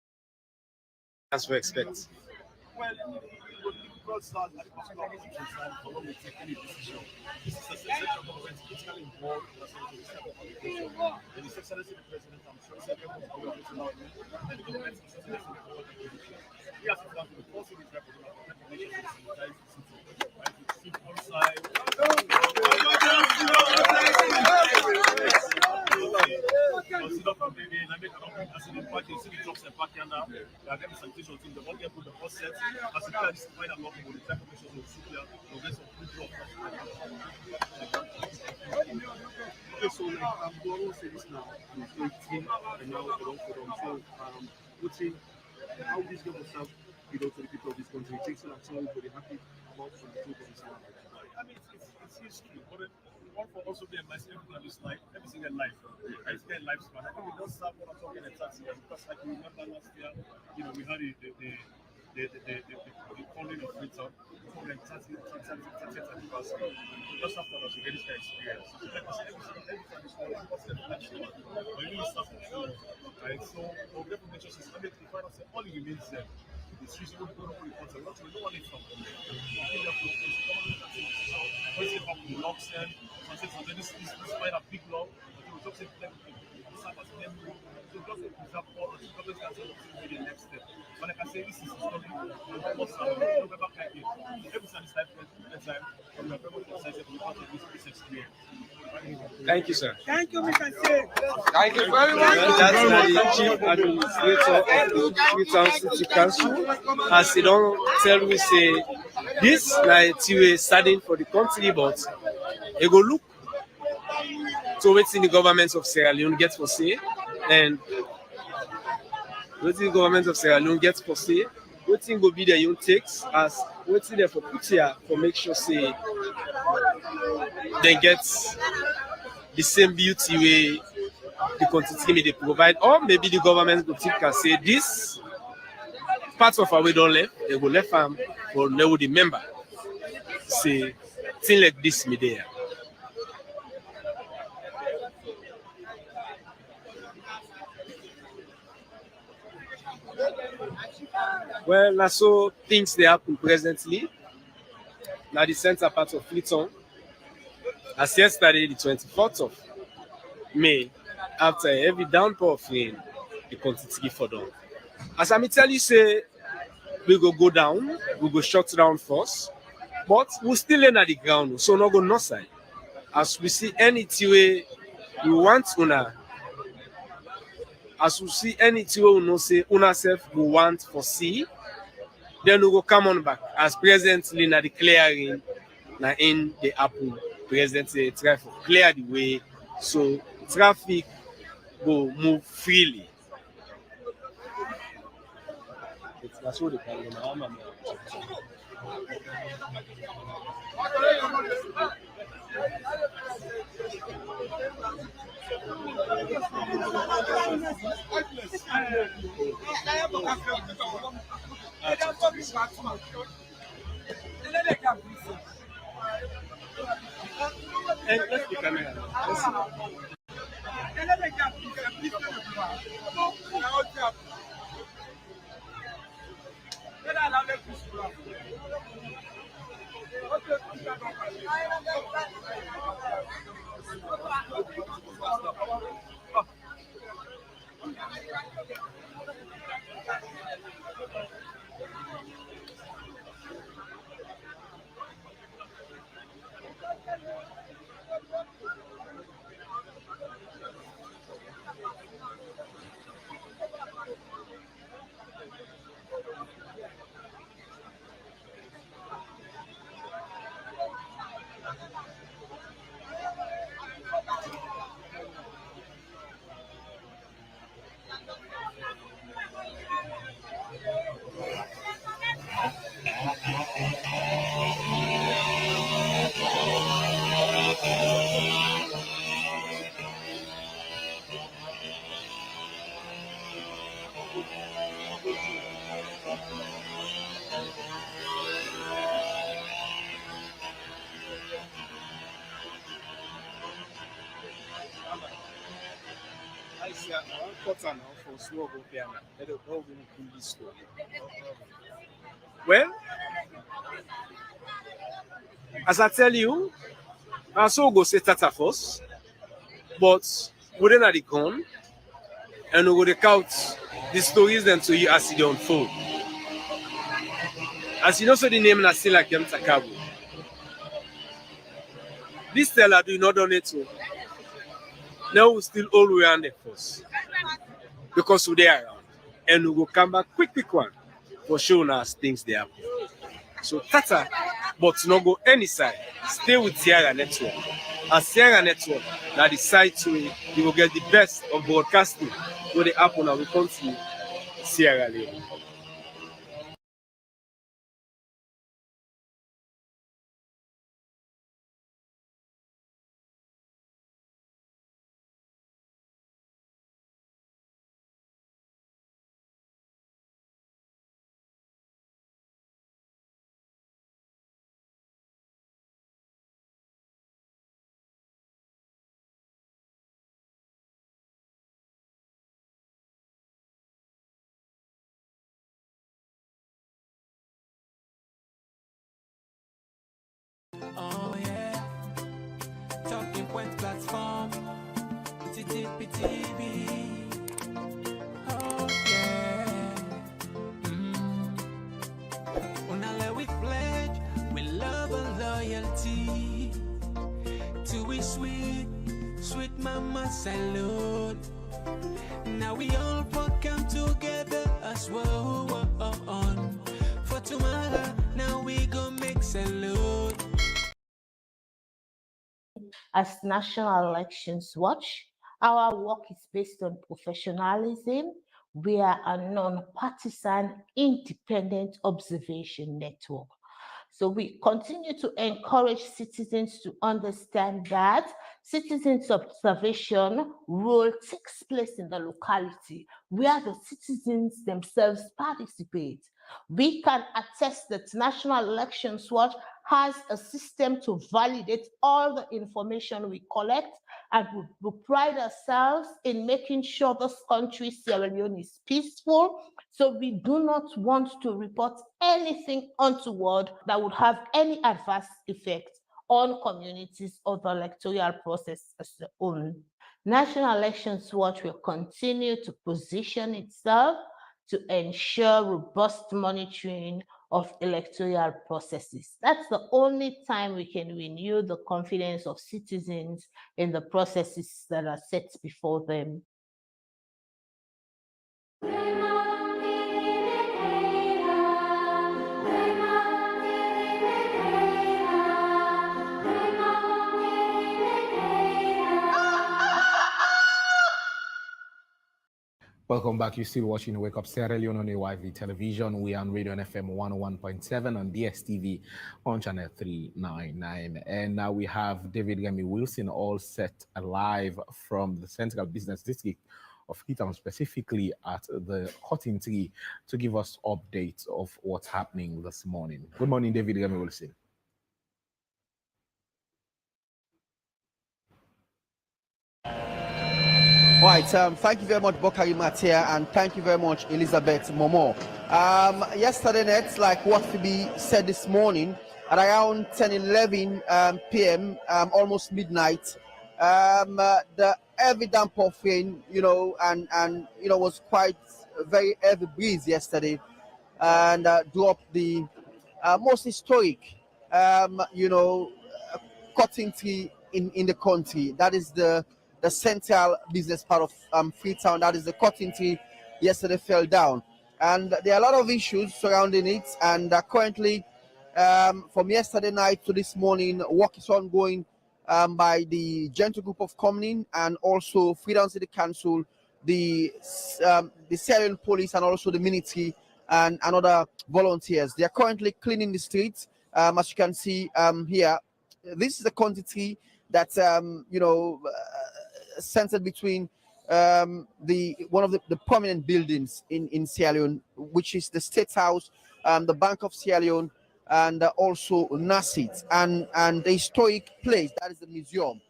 we expect. Well, because at the particular moment in time, for when we take any decision, this is a central government critically involved in the communication. And His Excellency the President, I'm sure, said everyone's going to listen out. And the government is listening to the communication. He has to start with the force of his representative of the nation to sanitize the city. Right? To sit one side. Consider from the day, and make an open as in the party, see the drops and party and they are getting sanitation team. The one get put the first set, as the guy is find out more with the type of measures of the city, or get some food drop. Okay, so like we always say this now, so team and now for them. So what's in how this going to serve to the people of this country? It takes an action everybody happy about from the two countries. I mean, it's history, but one for also be a message in this life, every single life. I spend lifespan. I think we don't start what I'm talking at taxi because, like you remember last year, we had the calling of Freetown. So like 30 anniversary. Just after that, we get this kind of experience. Like I said, every time this one, what's the lifespan? But you really start from zero, right? So, for the information system, if you find out all it remains there. It's usually going to report a lot. We don't want it from them. We have to first of all, the locks them. So this might have big law, but we just say them serve as them. So just to preserve all the government can say the next step. But like I say, this is historic. We almost remember like it. Every time it's time, we are very much excited to be part of this experience. Thank you, sir. Thank you, Mr. Singh. Thank you very much. Well, that's the chief administrator of the Freetown City Council. As he don't tell me say this like we studying for the country, but he go look to wetin the government of Sierra Leone get for say, and wetin the government of Sierra Leone get for say, wetin go be their own takes as wetin they for put here for make sure say they get the same beauty way the country they provide, or maybe the government go think can say this part of our way don't left, they go left farm for no the member say thing like this me there. Well, now so things they happen presently. Now the center part of Freetown. As yesterday, the 24th of May, after a heavy downpour of rain, the quantity for them. As I tell you, say we go down, we go shut down first, but we still in at the ground, so no go north side. As we see anything we want una, as we see anything we know say una self we want for see, then we go come on back. As presently na the clearing, na in the apple. Presently try to clear the way so traffic go move freely. That's what they call it. And let's the camera. Let's see. I see a quarter now for small go piano. I don't know when you this story. Well, as I tell you, I so go say Tata first, but we then at the gun and we go to count the stories then to you as they unfold. As you know, so the name is still like Takabu. This teller do not donate to. Now we still all we on the first because we are around and we will come back quick one for showing us things they happen. So Tata, but not go any side. Stay with Sierra Network. As Sierra Network, that the side to it, you will get the best of broadcasting. So the happen and we continue Sierra Leone. Oh yeah, talking point platform, TTPTV. Oh yeah, Unale we pledge, we love and loyalty to we sweet mama salute. Now we all come together as one for tomorrow. Now we go make salute. As National Elections Watch, our work is based on professionalism. We are a non-partisan, independent observation network. So we continue to encourage citizens to understand that citizens' observation role takes place in the locality where the citizens themselves participate. We can attest that National Elections Watch has a system to validate all the information we collect, and we pride ourselves in making sure this country, Sierra Leone, is peaceful. So we do not want to report anything untoward that would have any adverse effect on communities or the electoral process as a whole. National Elections Watch will continue to position itself to ensure robust monitoring of electoral processes. That's the only time we can renew the confidence of citizens in the processes that are set before them. Welcome back. You're still watching Wake Up Sierra Leone on AYV television. We are on Radio FM 101.7 on DSTV on channel 399. And now we have David Gami Wilson all set live from the Central Business District of Freetown, specifically at the Cotton Tree, to give us updates of what's happening this morning. Good morning, David Gami Wilson. All right, thank you very much, Bokari Matia, and thank you very much, Elizabeth Momo. Yesterday night, like what Phoebe said this morning, at around 10:11 p.m., almost midnight, the heavy downpour of rain, and was quite a very heavy breeze yesterday, and dropped the most historic, cotton tree in the country. That is the central business part of Freetown. That is the cotton tree. Yesterday fell down, and there are a lot of issues surrounding it. And currently, from yesterday night to this morning, work is ongoing by the Gentle Group of Komon and also Freetown City Council, the Sierra Leone Police, and also the military and other volunteers. They are currently cleaning the streets. As you can see here, this is the cotton tree that centered between one of the prominent buildings in Sierra Leone, which is the State House, the Bank of Sierra Leone, and also NASIT, and the historic place, that is the museum.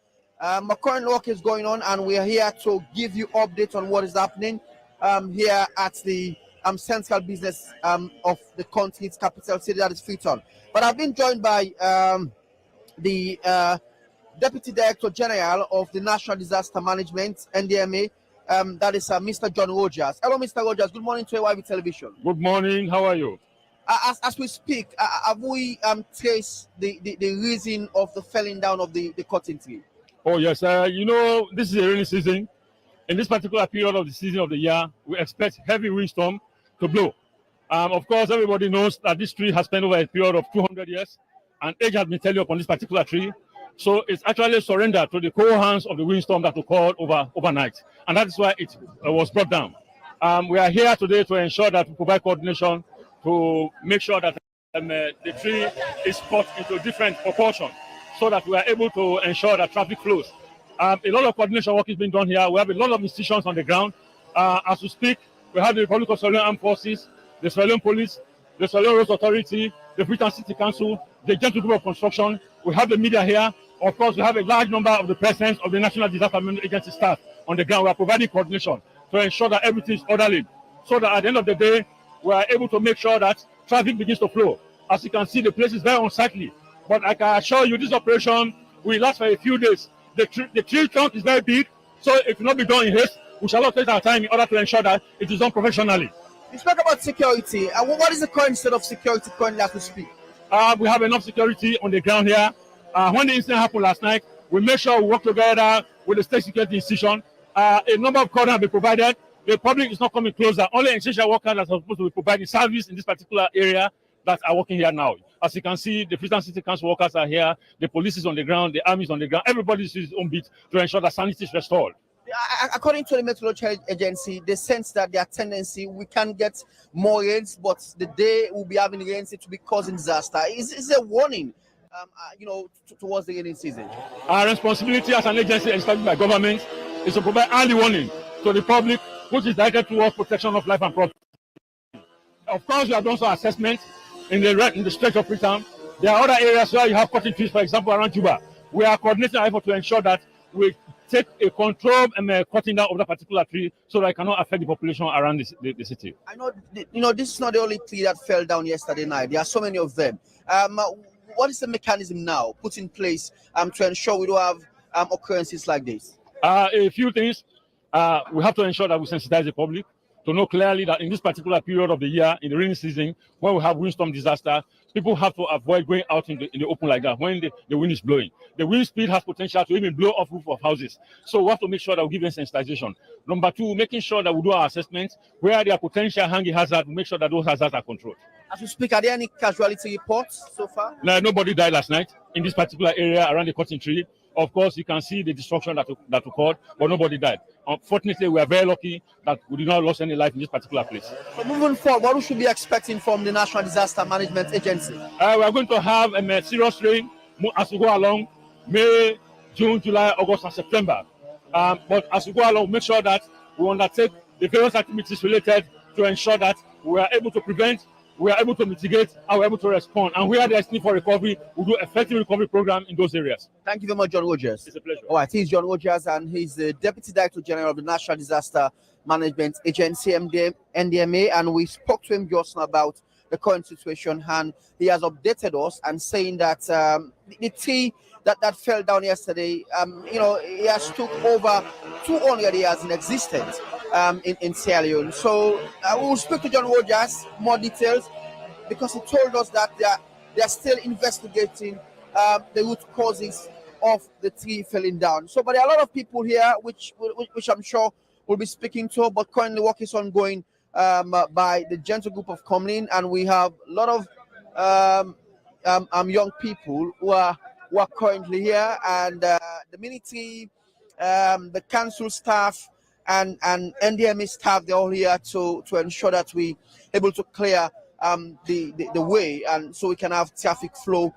My current work is going on, and we are here to give you updates on what is happening here at the central business of the country's capital city, that is Freetown. But I've been joined by the Deputy Director General of the National Disaster Management, NDMA, that is Mr. John Rogers. Hello, Mr. Rogers. Good morning to AYV Television. Good morning. How are you? As we speak, have we traced the reason of the felling down of the cotton tree? Oh, yes. This is a rainy season. In this particular period of the season of the year, we expect heavy windstorm to blow. Of course, everybody knows that this tree has spent over a period of 200 years, and age has been telling upon this particular tree. So it's actually surrendered to the cold hands of the windstorm that occurred overnight. And that is why it was brought down. We are here today to ensure that we provide coordination to make sure that the tree is cut into different proportions so that we are able to ensure that traffic flows. A lot of coordination work is being done here. We have a lot of institutions on the ground. As we speak, we have the Republic of Sierra Leone Armed Forces, the Sierra Leone Police, the Sierra Leone Roads Authority, the Freetown City Council, the Gentle Group of Construction. We have the media here. Of course, we have a large number of the presence of the National Disaster Management Agency staff on the ground. We are providing coordination to ensure that everything is orderly, so that at the end of the day, we are able to make sure that traffic begins to flow. As you can see, the place is very unsightly. But I can assure you, this operation will last for a few days. The tree trunk is very big, so it will not be done in haste. We shall not take our time in order to ensure that it is done professionally. You spoke about security. What is the current state of security currently as we speak? We have enough security on the ground here. When the incident happened last night, we made sure we work together with the state security institution. A number of cordons have been provided. The public is not coming closer. Only essential workers that are supposed to be providing service in this particular area that are working here now. As you can see, the Freetown City Council workers are here. The police is on the ground. The army is on the ground. Everybody is his own beat to ensure that sanity is restored. According to the Meteorological Agency, they sense that their tendency, we can get more rains, but the day we'll be having rains, it will be causing disaster. Is a warning, towards the rainy season? Our responsibility as an agency established by government is to provide early warning to the public, which is directed towards protection of life and property. Of course, we have done some assessment in the stretch of Freetown. There are other areas where you have cotton trees, for example, around Juba. We are coordinating our effort to ensure that we take a control and cutting down of that particular tree so that it cannot affect the population around the city. I know, this is not the only tree that fell down yesterday night. There are so many of them. What is the mechanism now put in place to ensure we don't have occurrences like this? A few things. We have to ensure that we sensitize the public to know clearly that in this particular period of the year, in the rainy season, when we have windstorm disaster, people have to avoid going out in the open like that when the wind is blowing. The wind speed has potential to even blow off roof of houses. So we have to make sure that we give them sensitization. Number two, making sure that we do our assessments where there are potential hanging hazards, we make sure that those hazards are controlled. As we speak, are there any casualty reports so far? No, nobody died last night in this particular area around the cotton tree. Of course, you can see the destruction that occurred, but nobody died. Unfortunately, we are very lucky that we did not lose any life in this particular place. So moving forward, what we should be expecting from the National Disaster Management Agency? We are going to have a serious rain as we go along, May, June, July, August, and September. But as we go along, make sure that we undertake the various activities related to ensure that we are able to prevent, we are able to mitigate, and we are able to respond. And where there is need for recovery, we do effective recovery program in those areas. Thank you very much, John Rogers. It's a pleasure. All right, he's John Rogers, and he's the Deputy Director General of the National Disaster Management Agency, NDMA, and we spoke to him just now about the current situation, and he has updated us and saying that the tree that fell down yesterday, it has took over 200 years in existence in Sierra Leone. So we will speak to John Rogers more details, because he told us that they are still investigating the root causes of the tree falling down. So, but there are a lot of people here which I'm sure we'll be speaking to, but currently work is ongoing by the Gentle Group of Komlin, and we have a lot of young people who are currently here, and the military, the council staff, and NDMA staff, they're all here to ensure that we able to clear the way, and so we can have traffic flow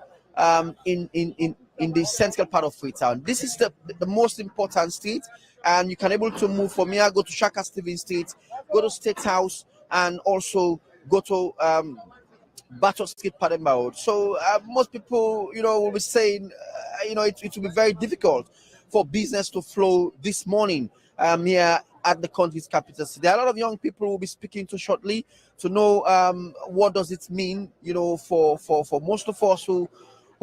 in the central part of Freetown. This is the most important street, and you can able to move from here, go to Shaka Stevens Street, go to State House, and also go to Battle Street, Pademba Road. So most people, will be saying, it will be very difficult for business to flow this morning here at the country's capital city. There are a lot of young people we'll be speaking to shortly to know what does it mean, for most of us who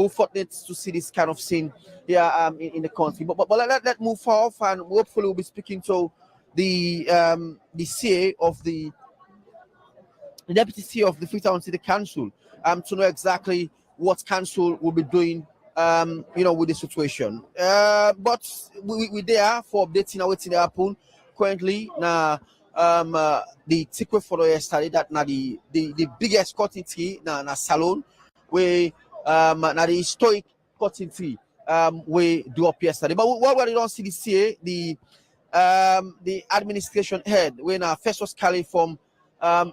fortunate to see this kind of scene here in the country. But let's move forward, and hopefully we'll be speaking to the CA of the Deputy CA of the Freetown City Council to know exactly what council will be doing with the situation. But we're there for updating what's in the happen currently. Now the tikwe photo yesterday that now the biggest cutting tree na salon where now the historic cutting tree we do up yesterday. But what we don't see the CA, the administration head when first was Cali from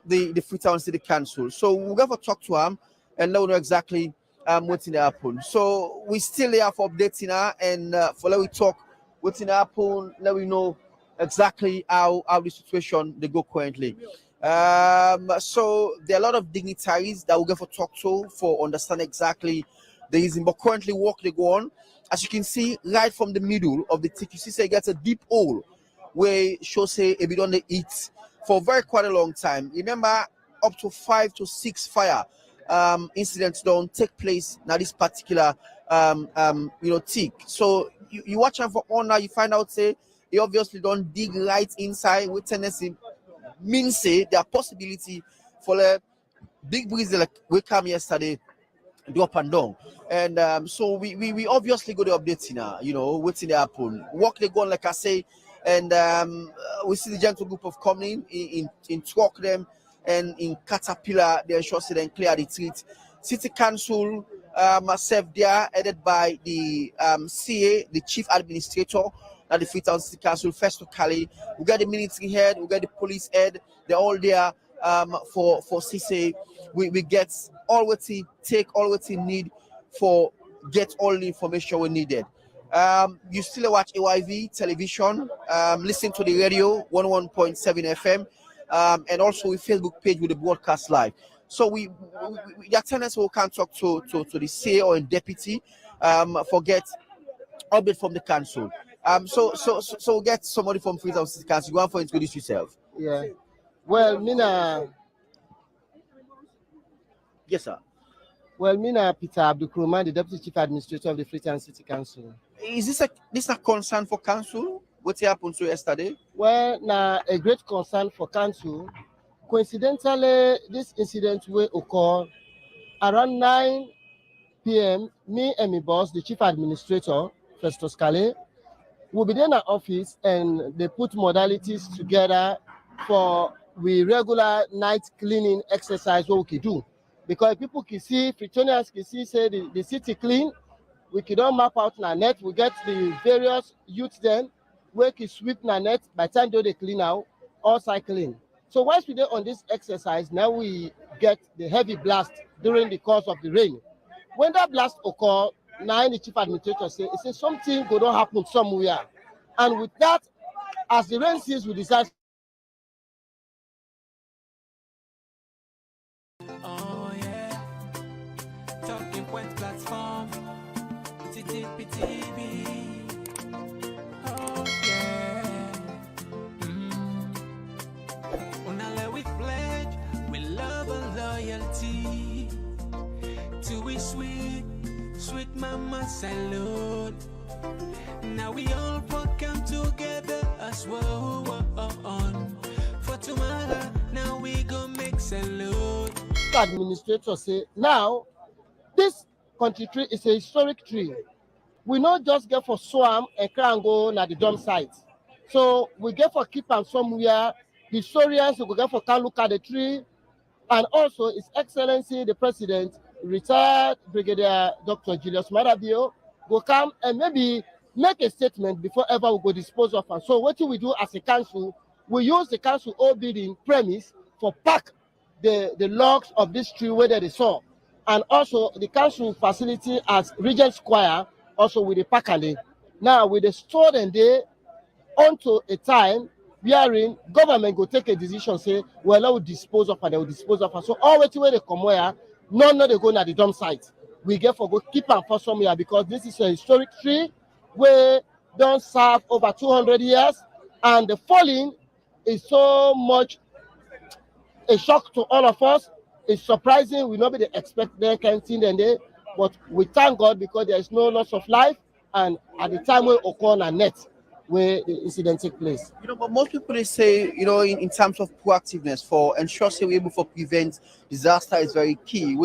the Freetown City Council. So we're going to talk to him and let know exactly what's in the happen. So we still there for updating her, and for let we talk what's in the happen, let we know exactly how the situation they go currently. So there are a lot of dignitaries that we're going to talk to for understand exactly the reason. But currently work they go on. As you can see, right from the middle of the tick, you see it gets a deep hole where show say if you don't eat for quite a long time. Remember, up to 5 to 6 fire incidents don't take place now this particular tick. So you watch out for honor, you find out say they obviously don't dig right inside with tendency means say there are possibility for a big breeze like we come yesterday do up and down. And so we obviously go to updating now, what's in the happen. Work they go on, like I say, and we see the Gentle Group of coming in truck them, and in Caterpillar they ensure they then clear the street. City Council myself there, headed by the CA, the Chief Administrator at the Freetown City Council, first to Cali. We got the military head, we got the police head, they're all there for CC. We get all what we take, all what we need for get all the information we needed. You still watch AYV television, listen to the radio 11.7 FM, and also with Facebook page with the broadcast live. So we the attendants will can talk to the CA or deputy for get update from the council. So we'll get somebody from Freetown City Council. Go on for introduce yourself. Yeah. Well, Mina. Yes, sir. Well, Mina Peter Abdulkuruman, the Deputy Chief Administrator of the Freetown City Council. Is this a concern for council? What happened to yesterday? Well, now a great concern for council. Coincidentally, this incident will occur around 9 p.m. Me and my boss, the Chief Administrator, Festus Kale, will be in our office, and they put modalities together for we regular night cleaning exercise what we can do. Because people can see, Freetonians can see, say the city clean, we can don't map out na net. We get the various youths then, we can sweep na net by the time they clean out, all cycling. So once we do on this exercise, now we get the heavy blast during the course of the rain. When that blast occur, now the chief administrator say, it says something could not happen somewhere. And with that, as the rain ceases, we decide. Oh yeah, talking point platform, TTPTV. Oh yeah, Unale we pledge, we love and loyalty to we sweet, sweet mama salute. Now we all come together as one. For tomorrow, now we go make salute. Administrator say, now, this country tree is a historic tree. We not just get for swam and cry and go na the dump site. So we get for keep them somewhere. Historians will get for can look at the tree. And also His Excellency the President, retired Brigadier Dr. Julius Marabio, go come and maybe make a statement before ever we go dispose of them. So what do we do as a council? We use the council all building premise for pack the logs of this tree where they saw. And also the council facility as Regent Square, also with the pack and now with the store and they onto a time wherein government go take a decision, say, well, I will dispose of and they will dispose of. So all the way they come where, none they go na the dump site. We get for go keep them for somewhere because this is a historic tree where don't serve over 200 years and the falling is so much a shock to all of us. It's surprising. We nobody expect their kind of thing and they, but we thank God because there is no loss of life and at the time we occur a net where the incident take place. But most people they say, in terms of proactiveness for ensure say we're able to prevent disaster is very key.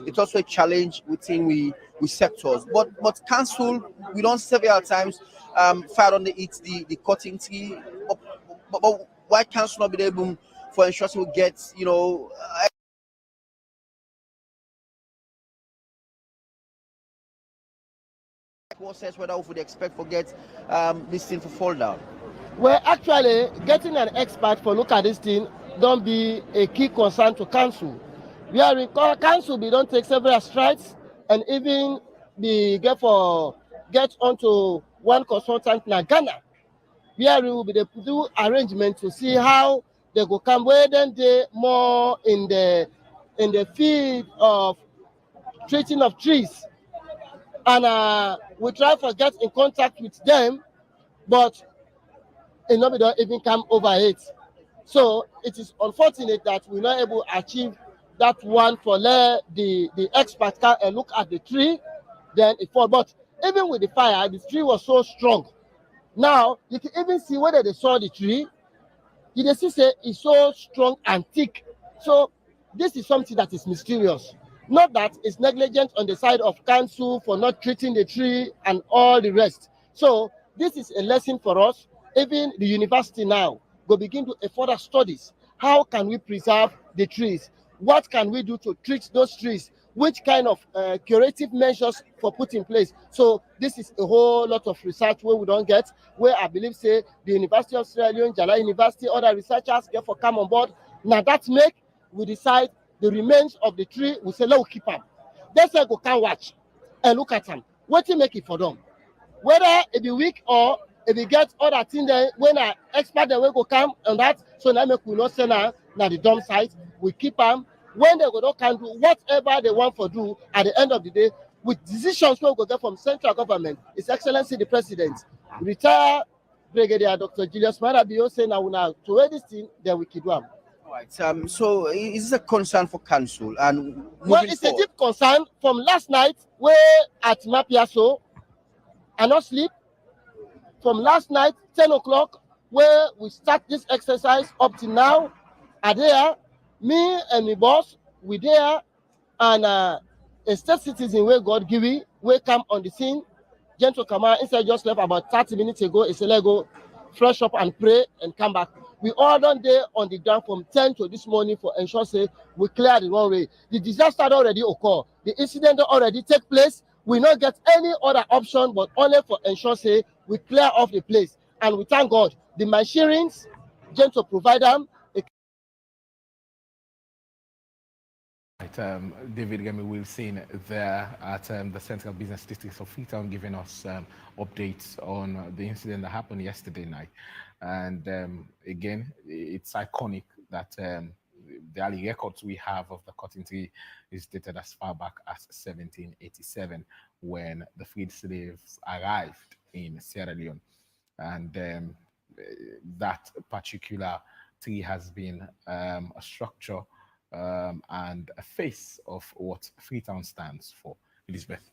It's also a challenge within we sectors. But council, we don't several times fire on the cutting tree. But why council not be able for ensure we get process whether we would expect for get this thing to fall down? Well, actually, getting an expert for look at this thing don't be a key concern to council. We are in council, we don't take several strides and even get onto one consultant in Ghana. Where we will be able to do arrangement to see how they go come where then they more in the field of treating of trees. And we try to get in contact with them, but nobody don't even come over it. So it is unfortunate that we're not able to achieve that one for let the expert come and look at the tree, then it fall. But even with the fire, the tree was so strong. Now you can even see whether they saw the tree. You can see say it's so strong and thick. So this is something that is mysterious. Not that it's negligent on the side of council for not treating the tree and all the rest. So this is a lesson for us. Even the university now will begin to further studies. How can we preserve the trees? What can we do to treat those trees? Which kind of curative measures for put in place? So this is a whole lot of research where we don't get, where I believe say the University of Sierra Leone, Jala University, other researchers get for come on board. Now that make we decide the remains of the tree, we say, let's keep them. They say, go can watch and look at them. What do you make it for them? Whether it be weak or if we get other things, then when an expert then will go come on that, so now make we not send now the dump site, we keep them. When they go can do whatever they want to do at the end of the day, with decisions we go get from central government, His Excellency the President, retired Brigadier Dr. Julius Marabio say now to wear this thing, then we keep them. Right. So is this a concern for council? And well, it's forward, a deep concern from last night where at Mapiaso I not sleep. From last night, 10 o'clock, where we start this exercise up to now, are there, me and my boss, we there, and a state citizen where God give it, we come on the scene. Gentle Kama, inside just left about 30 minutes ago, it's a Lego, fresh up and pray and come back. We all done there on the ground from 10 to this morning for ensure say we clear the runway. The disaster already occurred. The incident already take place. we not get any other option but only for ensure say we clear off the place. And we thank God the machines going to provide them. Right, David Gemi Wilson there at the Central Business District of Freetown giving us updates on the incident that happened yesterday night. And again, it's iconic that the early records we have of the cutting tree is dated as far back as 1787 when the freed slaves arrived in Sierra Leone. And that particular tree has been a structure and a face of what Freetown stands for. Elizabeth.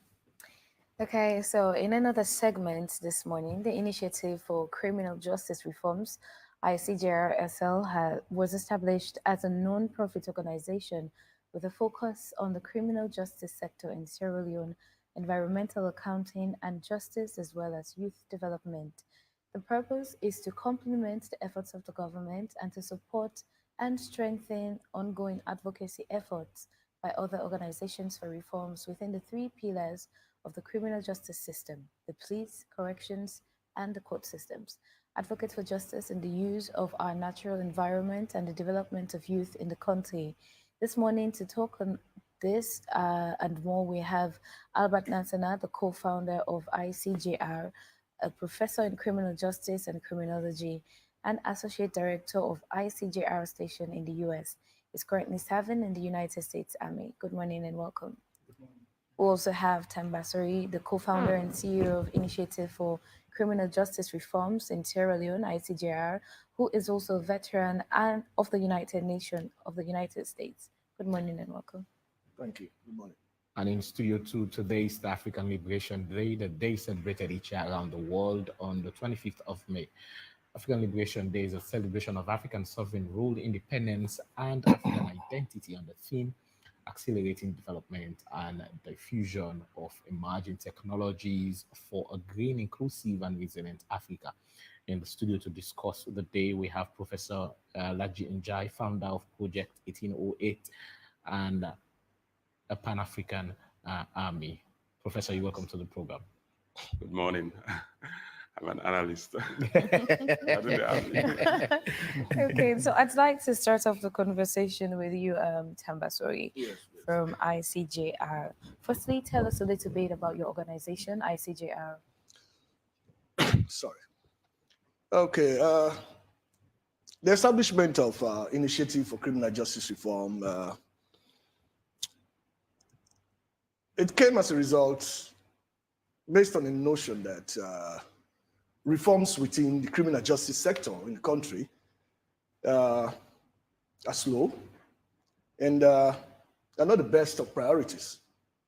Okay, so in another segment this morning, the Initiative for Criminal Justice Reforms, ICJRSL, was established as a non-profit organization with a focus on the criminal justice sector in Sierra Leone, environmental accounting and justice, as well as youth development. The purpose is to complement the efforts of the government and to support and strengthen ongoing advocacy efforts by other organizations for reforms within the three pillars of the criminal justice system: the police, corrections, and the court systems. Advocate for justice in the use of our natural environment and the development of youth in the country. This morning, to talk on this and more, we have Albert Nansana, the co-founder of ICJR, a professor in criminal justice and criminology, and Associate Director of ICJR Station in the US. He's currently serving in the United States Army. Good morning and welcome. We also have Tambasori, the co-founder and CEO of Initiative for Criminal Justice Reforms in Sierra Leone, ICJR, who is also a veteran and of the United Nations of the United States. Good morning and welcome. Thank you. Good morning. And in Studio 2, today is the African Liberation Day, the day celebrated each year around the world on the 25th of May. African Liberation Day is a celebration of African sovereign rule, independence, and African identity on the theme accelerating development and diffusion of emerging technologies for a green, inclusive, and resilient Africa. In the studio to discuss the day, we have Professor Laji Njai, founder of Project 1808 and a Pan-African Army. Professor, you're welcome to the program. Good morning. I'm an analyst. Okay, so I'd like to start off the conversation with you, Tambasori, from ICJR. Firstly, tell us a little bit about your organization, ICJR. Sorry. Okay. The establishment of Initiative for Criminal Justice Reform, it came as a result based on the notion that reforms within the criminal justice sector in the country are slow and are not the best of priorities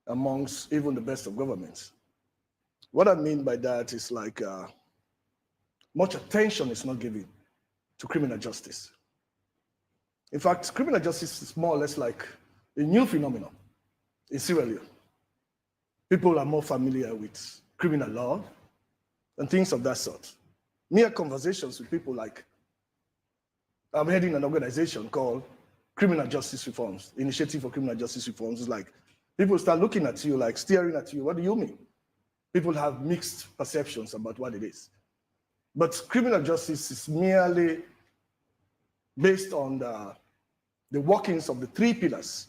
amongst even the best of governments. What I mean by that is like much attention is not given to criminal justice. In fact, criminal justice is more or less like a new phenomenon in Sierra Leone. People are more familiar with criminal law and things of that sort. Mere conversations with people like, I'm heading an organization called Criminal Justice Reforms, Initiative for Criminal Justice Reforms. It's like, people start looking at you, like staring at you, what do you mean? People have mixed perceptions about what it is. But criminal justice is merely based on the workings of the three pillars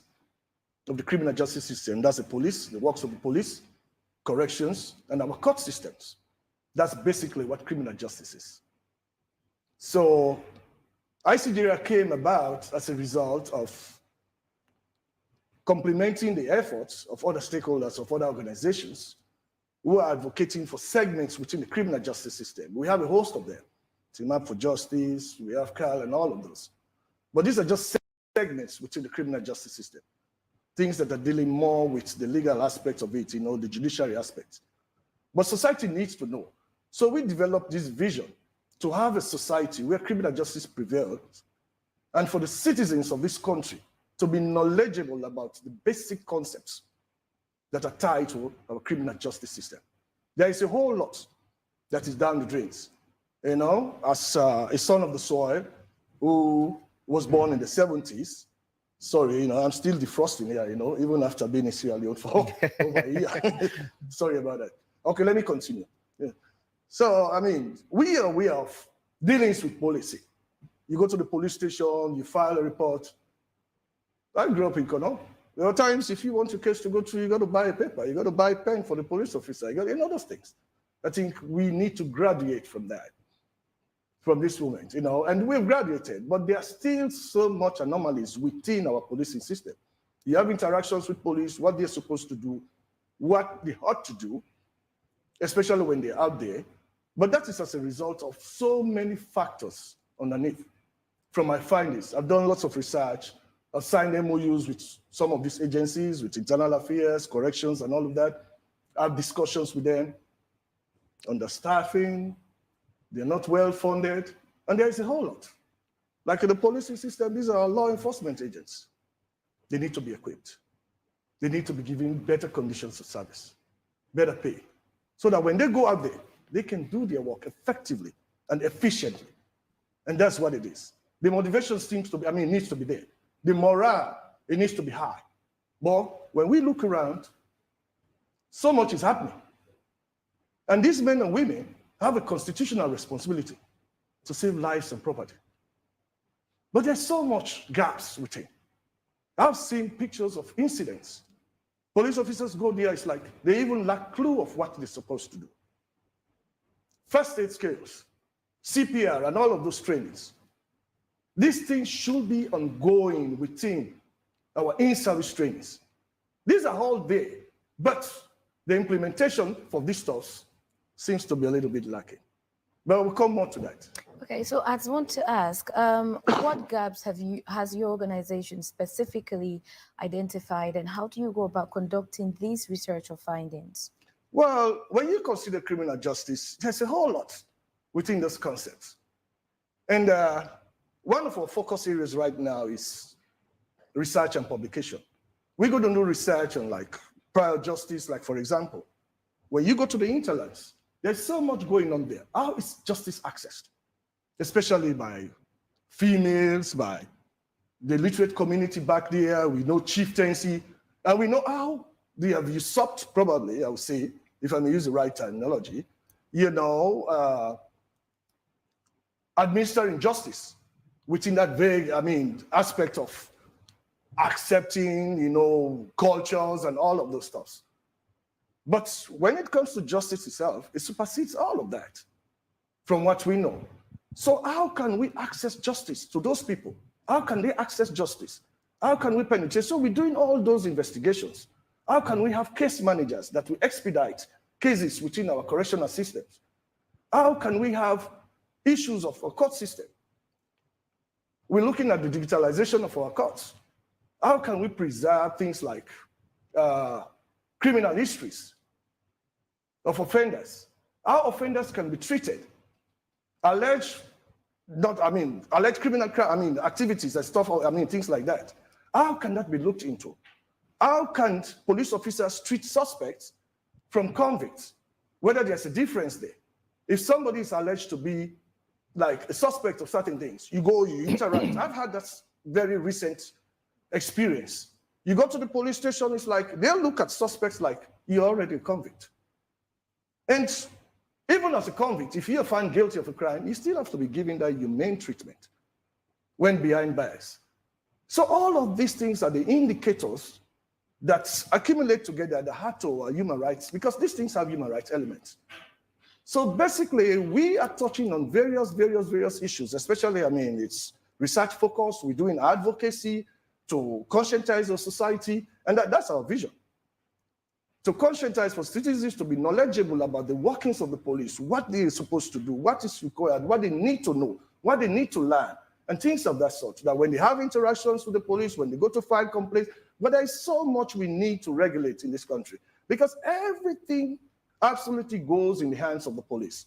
of the criminal justice system. That's the police, the works of the police, corrections, and our court systems. That's basically what criminal justice is. So ICJR came about as a result of complementing the efforts of other stakeholders, of other organizations who are advocating for segments within the criminal justice system. We have a host of them. Team Up for Justice, we have CAL and all of those. But these are just segments within the criminal justice system. Things that are dealing more with the legal aspects of it, the judiciary aspect. But society needs to know. So we developed this vision to have a society where criminal justice prevails and for the citizens of this country to be knowledgeable about the basic concepts that are tied to our criminal justice system. There is a whole lot that is down the drains. As a son of the soil who was born in the 70s, Sorry, I'm still defrosting here, even after being in Sierra Leone for over a year. Sorry about that. Okay, let me continue. Yeah. So, we are aware of dealings with policy. You go to the police station, you file a report. I grew up in Kono. There are times if you want your case to go through, you got to buy a paper, you got to buy a pen for the police officer, you got those things. I think we need to graduate from that, from this moment, and we've graduated, but there are still so much anomalies within our policing system. You have interactions with police, what they're supposed to do, what they ought to do, especially when they're out there. But that is as a result of so many factors underneath. From my findings, I've done lots of research. I've signed MOUs with some of these agencies, with internal affairs, corrections, and all of that. I have discussions with them. Understaffing, they're not well funded, and there's a whole lot. Like in the policing system, these are law enforcement agents. They need to be equipped. They need to be given better conditions of service, better pay, so that when they go out there, they can do their work effectively and efficiently. And that's what it is. The motivation seems to be, needs to be there. The morale, it needs to be high. But when we look around, so much is happening. And these men and women have a constitutional responsibility to save lives and property. But there's so much gaps within. I've seen pictures of incidents. Police officers go there, it's like they even lack clue of what they're supposed to do. First aid skills, CPR, and all of those trainings. These things should be ongoing within our in-service trainings. These are all there, but the implementation for these stuff seems to be a little bit lacking. But we'll come more to that. Okay, so I want to ask, what gaps has your organization specifically identified, and how do you go about conducting these research or findings? Well, when you consider criminal justice, there's a whole lot within those concepts. And one of our focus areas right now is research and publication. We're going to do research on prior justice, for example, when you go to the hinterlands, there's so much going on there. How is justice accessed? Especially by females, by the literate community back there. We know chieftaincy, and we know how they have usurped, probably, I would say, if I may use the right terminology, administering justice within that vague, aspect of accepting, cultures and all of those stuff. But when it comes to justice itself, it supersedes all of that from what we know. So how can we access justice to those people? How can they access justice? How can we penetrate? So we're doing all those investigations. How can we have case managers that will expedite cases within our correctional systems? How can we have issues of a court system? We're looking at the digitalization of our courts. How can we preserve things like criminal histories of offenders? How offenders can be treated? Alleged criminal activities and stuff, things like that. How can that be looked into? How can police officers treat suspects from convicts? Whether there's a difference there. If somebody is alleged to be a suspect of certain things, you go, you interact. I've had that very recent experience. You go to the police station, it's like, they'll look at suspects like you're already a convict. And even as a convict, if you're found guilty of a crime, you still have to be given that humane treatment when behind bars. So all of these things are the indicators that accumulate together at the heart of our human rights, because these things have human rights elements. So basically, we are touching on various issues, especially, it's research focused, we're doing advocacy to conscientize our society, and that's our vision. To conscientize for citizens to be knowledgeable about the workings of the police, what they're supposed to do, what is required, what they need to know, what they need to learn, and things of that sort, that when they have interactions with the police, when they go to file complaints, but there is so much we need to regulate in this country, because everything absolutely goes in the hands of the police.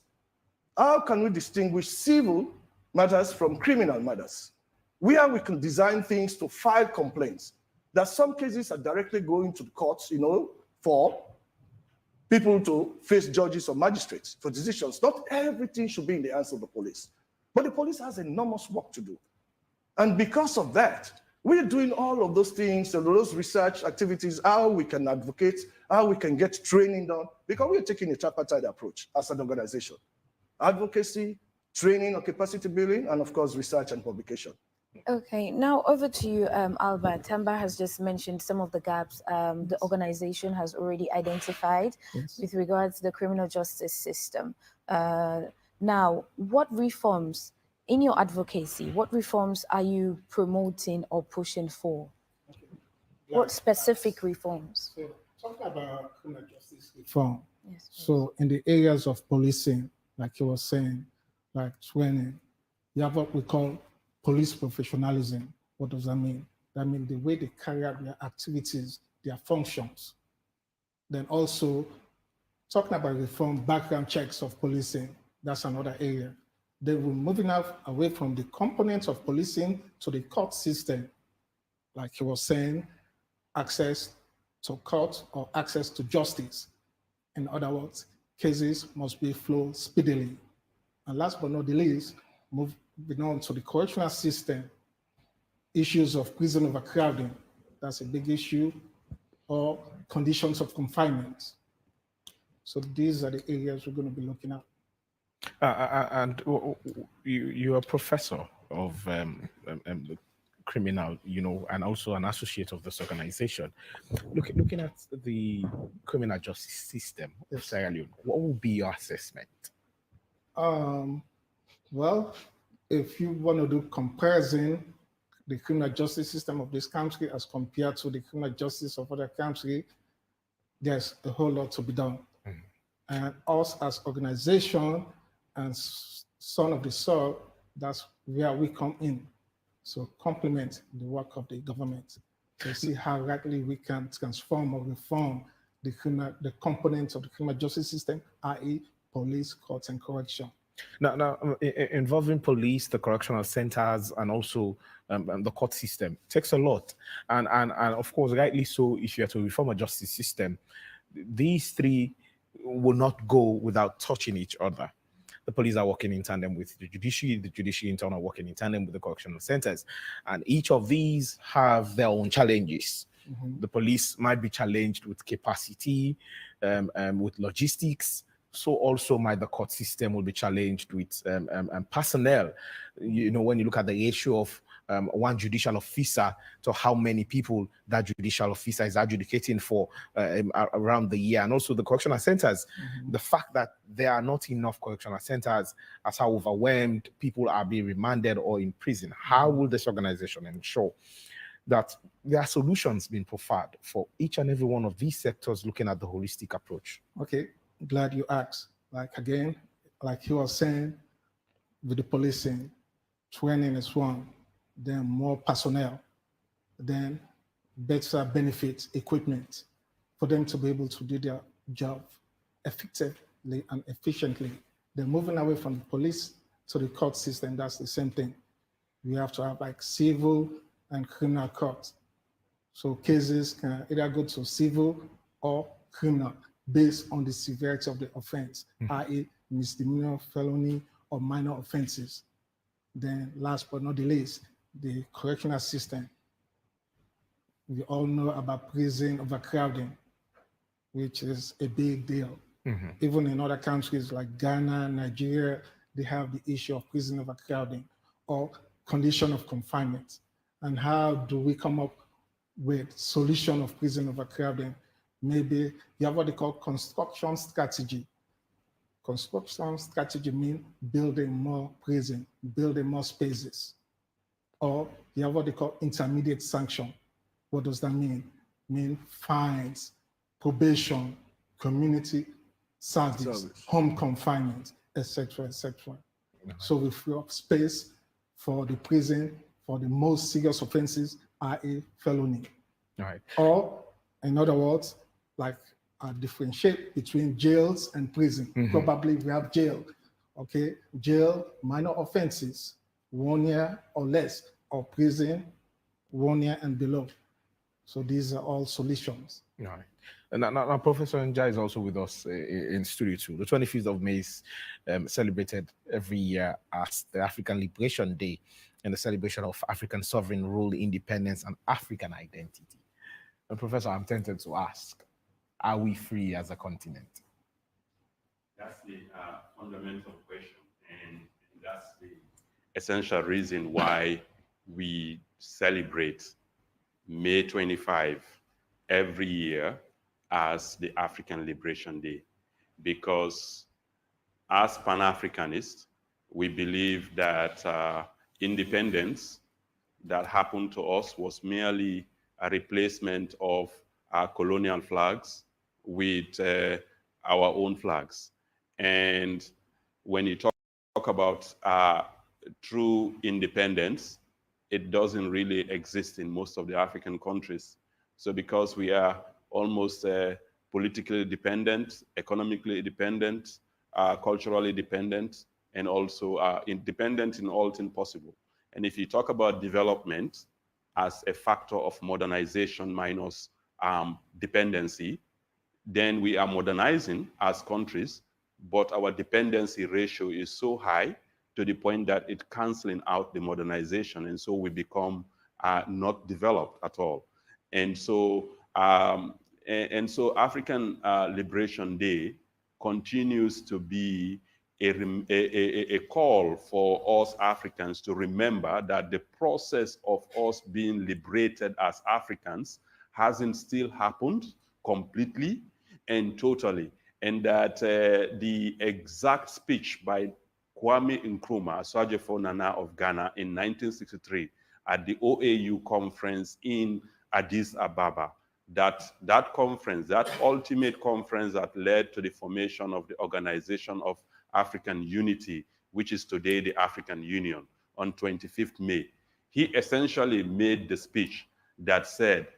How can we distinguish civil matters from criminal matters? Where we can design things to file complaints, that some cases are directly going to the courts, for people to face judges or magistrates for decisions. Not everything should be in the hands of the police. But the police has enormous work to do. And because of that, We're doing all of those things and those research activities, how we can advocate, how we can get training done, because we're taking a tripartite approach as an organization. Advocacy, training or capacity building, and of course, research and publication. Okay, now over to you, Albert. Tamba has just mentioned some of the gaps the organization has already identified with regards to the criminal justice system. Now, what reforms in your advocacy, what reforms are you promoting or pushing for? What specific reforms? So, talking about criminal justice reform, so in the areas of policing, like you were saying, like training, you have what we call police professionalism. What does that mean? That means the way they carry out their activities, their functions. Then also, talking about reform, background checks of policing, that's another area. Then we're moving out away from the components of policing to the court system. Like you were saying, access to court or access to justice. In other words, cases must be flowed speedily. And last but not the least, moving on to the correctional system, issues of prison overcrowding, that's a big issue, or conditions of confinement. So these are the areas we're going to be looking at. And you're a professor of criminal, and also an associate of this organization. Looking at the criminal justice system of Sierra Leone, what would be your assessment? Well, if you want to do comparison, the criminal justice system of this country as compared to the criminal justice of other countries, there's a whole lot to be done. And us as organization and Son of the Soil, that's where we come in. So complement the work of the government to see how rapidly we can transform or reform the components of the criminal justice system, i.e. police, courts, and correction. Now, involving police, the correctional centers, and also the court system takes a lot. And of course, rightly so, if you are to reform a justice system, these three will not go without touching each other. The police are working in tandem with the judiciary in turn are working in tandem with the correctional centers. And each of these have their own challenges. The police might be challenged with capacity, with logistics. So also might the court system will be challenged with personnel. When you look at the ratio of one judicial officer to how many people that judicial officer is adjudicating for around the year, and also the correctional centers, the fact that there are not enough correctional centers as how overwhelmed people are being remanded or in prison. How will this organization ensure that there are solutions being provided for each and every one of these sectors, looking at the holistic approach? Okay, glad you asked. Like again, like you were saying, with the policing, training is one, then more personnel, then better benefits, equipment, for them to be able to do their job effectively and efficiently. Then moving away from the police to the court system, that's the same thing. We have to have like civil and criminal courts. So cases can either go to civil or criminal based on the severity of the offense, i.e. misdemeanor, felony, or minor offenses. Then last but not the least, the correctional system. We all know about prison overcrowding, which is a big deal. Even in other countries like Ghana, Nigeria, they have the issue of prison overcrowding or condition of confinement. And how do we come up with solution of prison overcrowding? Maybe you have what they call construction strategy. Construction strategy means building more prison, building more spaces. Or you have what they call intermediate sanction. What does that mean? Mean fines, probation, community service, home confinement, etc., etc. So we free up space for the prison for the most serious offenses, i.e. felony. Or, in other words, like differentiate between jails and prison. Probably we have jail, okay? Jail, minor offenses, 1 year or less, or prison, 1 year and below. So these are all solutions. Right. And now Professor Nja is also with us in studio too. The 25th of May is celebrated every year as the African Liberation Day and the celebration of African sovereign rule, independence, and African identity. And Professor, I'm tempted to ask, are we free as a continent? That's the fundamental question, and that's the essential reason why we celebrate May 25 every year as the African Liberation Day, because as Pan-Africanists, we believe that independence that happened to us was merely a replacement of our colonial flags with our own flags. And when you talk about true independence, it doesn't really exist in most of the African countries. So because we are almost politically dependent, economically dependent, culturally dependent, and also independent in all things possible. And if you talk about development as a factor of modernization minus dependency, then we are modernizing as countries, but our dependency ratio is so high to the point that it's canceling out the modernization, and so we become not developed at all. And so, African Liberation Day continues to be a call for us Africans to remember that the process of us being liberated as Africans hasn't still happened completely and totally, and that the exact speech by Kwame Nkrumah, Sajefo Nana of Ghana in 1963 at the OAU conference in Addis Ababa, that conference, that ultimate conference that led to the formation of the Organization of African Unity, which is today the African Union, on 25th May. He essentially made the speech that said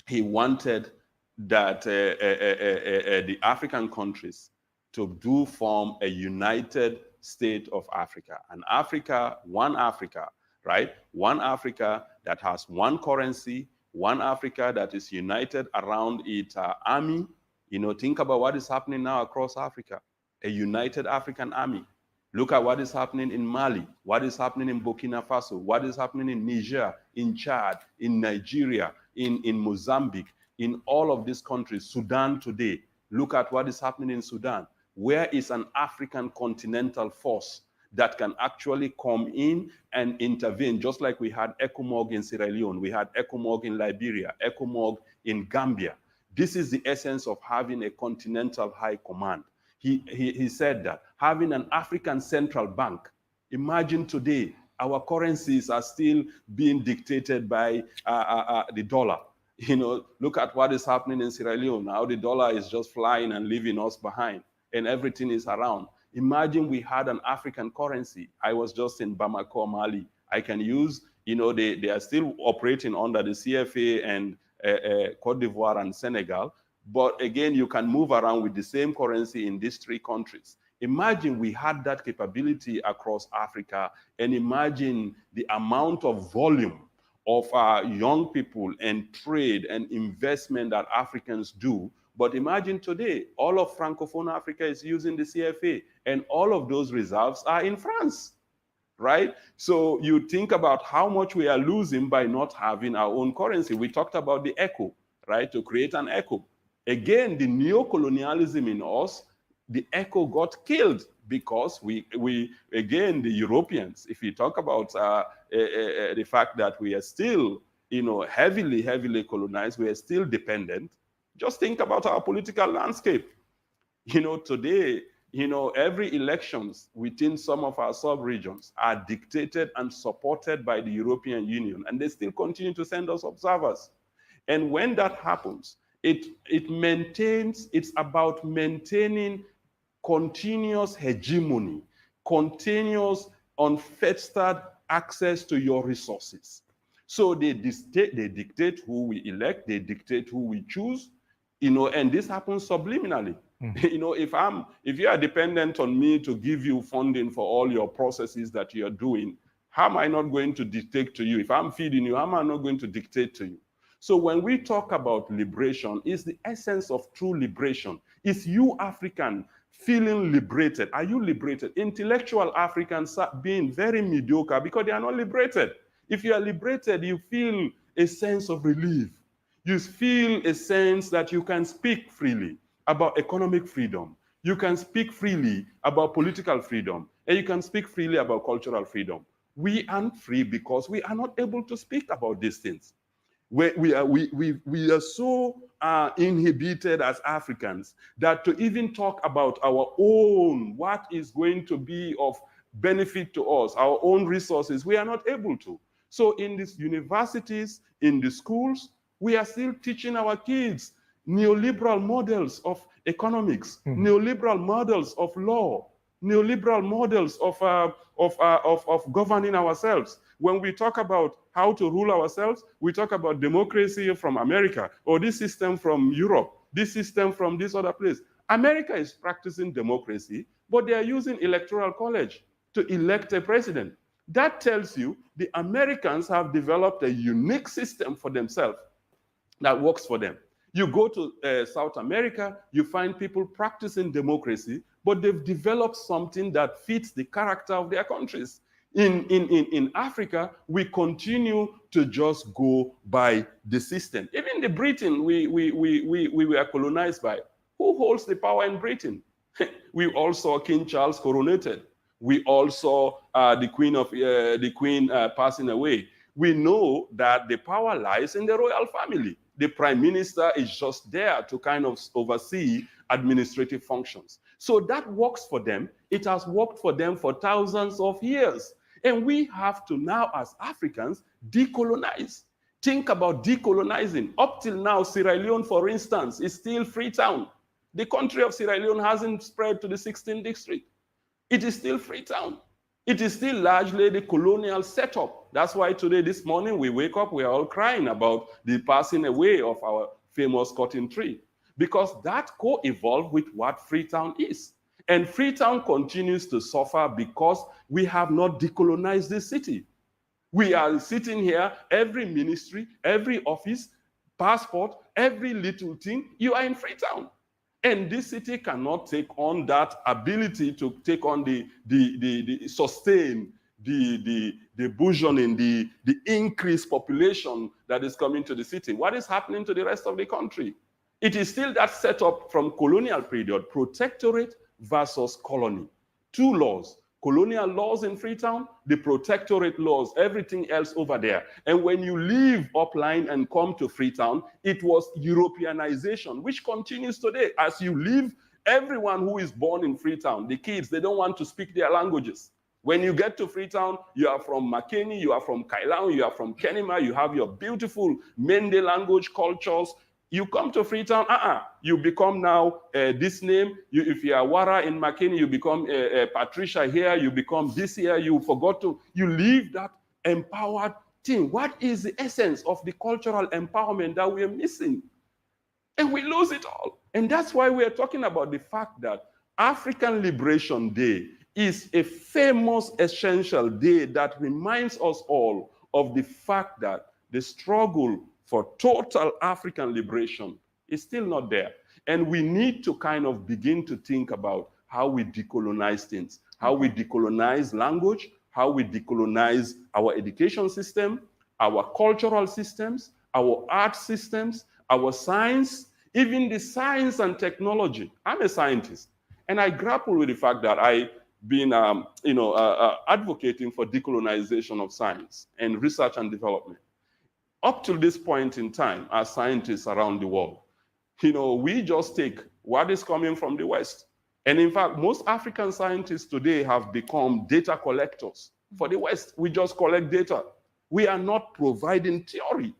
he wanted that the African countries to do form a united state of Africa. And Africa, one Africa, right? One Africa that has one currency, one Africa that is united around its army. You know, think about what is happening now across Africa. A united African army. Look at what is happening in Mali, what is happening in Burkina Faso, what is happening in Niger, in Chad, in Nigeria, in Mozambique, in all of these countries, Sudan today. Look at what is happening in Sudan. Where is an African continental force that can actually come in and intervene, just like we had ECOMOG in Sierra Leone, we had ECOMOG in Liberia, ECOMOG in Gambia. This is the essence of having a continental high command. He said that having an African central bank, imagine today, our currencies are still being dictated by the dollar. You know, look at what is happening in Sierra Leone. How the dollar is just flying and leaving us behind, and everything is around. Imagine we had an African currency. I was just in Bamako, Mali. I can use, you know, they are still operating under the CFA and Cote d'Ivoire and Senegal. But again, you can move around with the same currency in these three countries. Imagine we had that capability across Africa, and imagine the amount of volume of young people and trade and investment that Africans do. But imagine today, all of Francophone Africa is using the CFA, and all of those reserves are in France, right? So you think about how much we are losing by not having our own currency. We talked about the ECHO, right? To create an ECHO. Again, the neo-colonialism in us, the ECHO got killed because again, the Europeans, if you talk about the fact that we are still, you know, heavily colonized, we are still dependent. Just think about our political landscape. You know, today, you know, every elections within some of our sub-regions are dictated and supported by the European Union, and they still continue to send us observers. And when that happens, it's about maintaining continuous hegemony, continuous unfettered access to your resources. So they dictate who we elect, they dictate who we choose, you know, and this happens subliminally. You know, if you are dependent on me to give you funding for all your processes that you're doing, how am I not going to dictate to you? If I'm feeding you, how am I not going to dictate to you? So when we talk about liberation, it's the essence of true liberation. Is you African feeling liberated? Are you liberated? Intellectual Africans are being very mediocre because they are not liberated. If you are liberated, you feel a sense of relief. You feel a sense that you can speak freely about economic freedom. You can speak freely about political freedom, and you can speak freely about cultural freedom. We aren't free because we are not able to speak about these things. We are so inhibited as Africans that to even talk about our own, what is going to be of benefit to us, our own resources, we are not able to. So in these universities, in the schools, we are still teaching our kids neoliberal models of economics, neoliberal models of law, neoliberal models of governing ourselves. When we talk about how to rule ourselves, we talk about democracy from America, or this system from Europe, this system from this other place. America is practicing democracy, but they are using electoral college to elect a president. That tells you the Americans have developed a unique system for themselves that works for them. You go to South America, you find people practicing democracy, but they've developed something that fits the character of their countries. In Africa, we continue to just go by the system. Even the Britain we were colonized by. Who holds the power in Britain? We all saw King Charles coronated. We all saw the Queen passing away. We know that the power lies in the royal family. The prime minister is just there to kind of oversee administrative functions. So that works for them. It has worked for them for thousands of years. And we have to now, as Africans, decolonize. Think about decolonizing. Up till now, Sierra Leone, for instance, is still Freetown. The country of Sierra Leone hasn't spread to the 16th district. It is still Freetown. It is still largely the colonial setup. That's why today, this morning, we wake up, we are all crying about the passing away of our famous cotton tree, because that co-evolved with what Freetown is. And Freetown continues to suffer because we have not decolonized this city. We are sitting here, every ministry, every office, passport, every little thing, you are in Freetown. And this city cannot take on that ability to take on the sustain the burgeoning, the increased population that is coming to the city. What is happening to the rest of the country? It is still that setup from colonial period, protectorate versus colony. Two laws, colonial laws in Freetown, the protectorate laws, everything else over there. And when you leave upline and come to Freetown, it was Europeanization, which continues today. As you leave, everyone who is born in Freetown, the kids, they don't want to speak their languages. When you get to Freetown, you are from Makeni, you are from Kailang, you are from Kenema, you have your beautiful Mende language cultures. You come to Freetown, you become now this name. If you are Wara in Makeni, you become Patricia here, you become this here, you leave that empowered thing. What is the essence of the cultural empowerment that we are missing? And we lose it all. And that's why we are talking about the fact that African Liberation Day is a famous, essential day that reminds us all of the fact that the struggle for total African liberation is still not there. And we need to kind of begin to think about how we decolonize things, how we decolonize language, how we decolonize our education system, our cultural systems, our art systems, our science, even the science and technology. I'm a scientist, and I grapple with the fact that I've been advocating for decolonization of science and research and development. Up to this point in time, as scientists around the world, we just take what is coming from the West. And in fact, most African scientists today have become data collectors for the West. We just collect data. We are not providing theory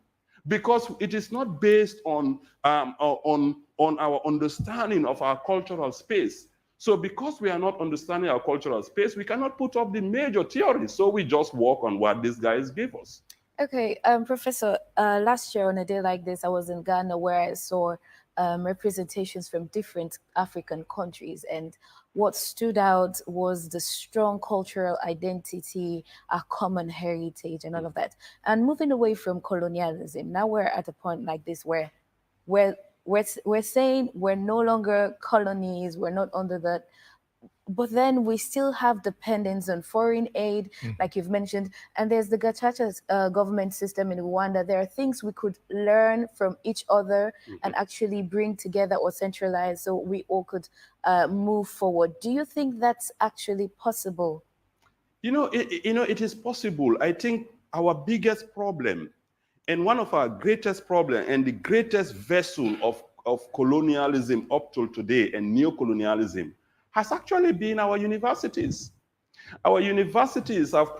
because it is not based on our understanding of our cultural space. So because we are not understanding our cultural space, we cannot put up the major theories. So we just work on what these guys give us. Okay, Professor, last year on a day like this, I was in Ghana where I saw representations from different African countries. And what stood out was the strong cultural identity, a common heritage, and all of that. And moving away from colonialism, now we're at a point like this where we're saying we're no longer colonies, we're not under that, but then we still have dependence on foreign aid, like you've mentioned, and there's the Gacaca government system in Rwanda. There are things we could learn from each other and actually bring together or centralize so we all could move forward. Do you think that's actually possible? It is possible. I think our biggest problem, and one of our greatest problems, and the greatest vessel of colonialism up till today and neocolonialism, has actually been our universities. Our universities have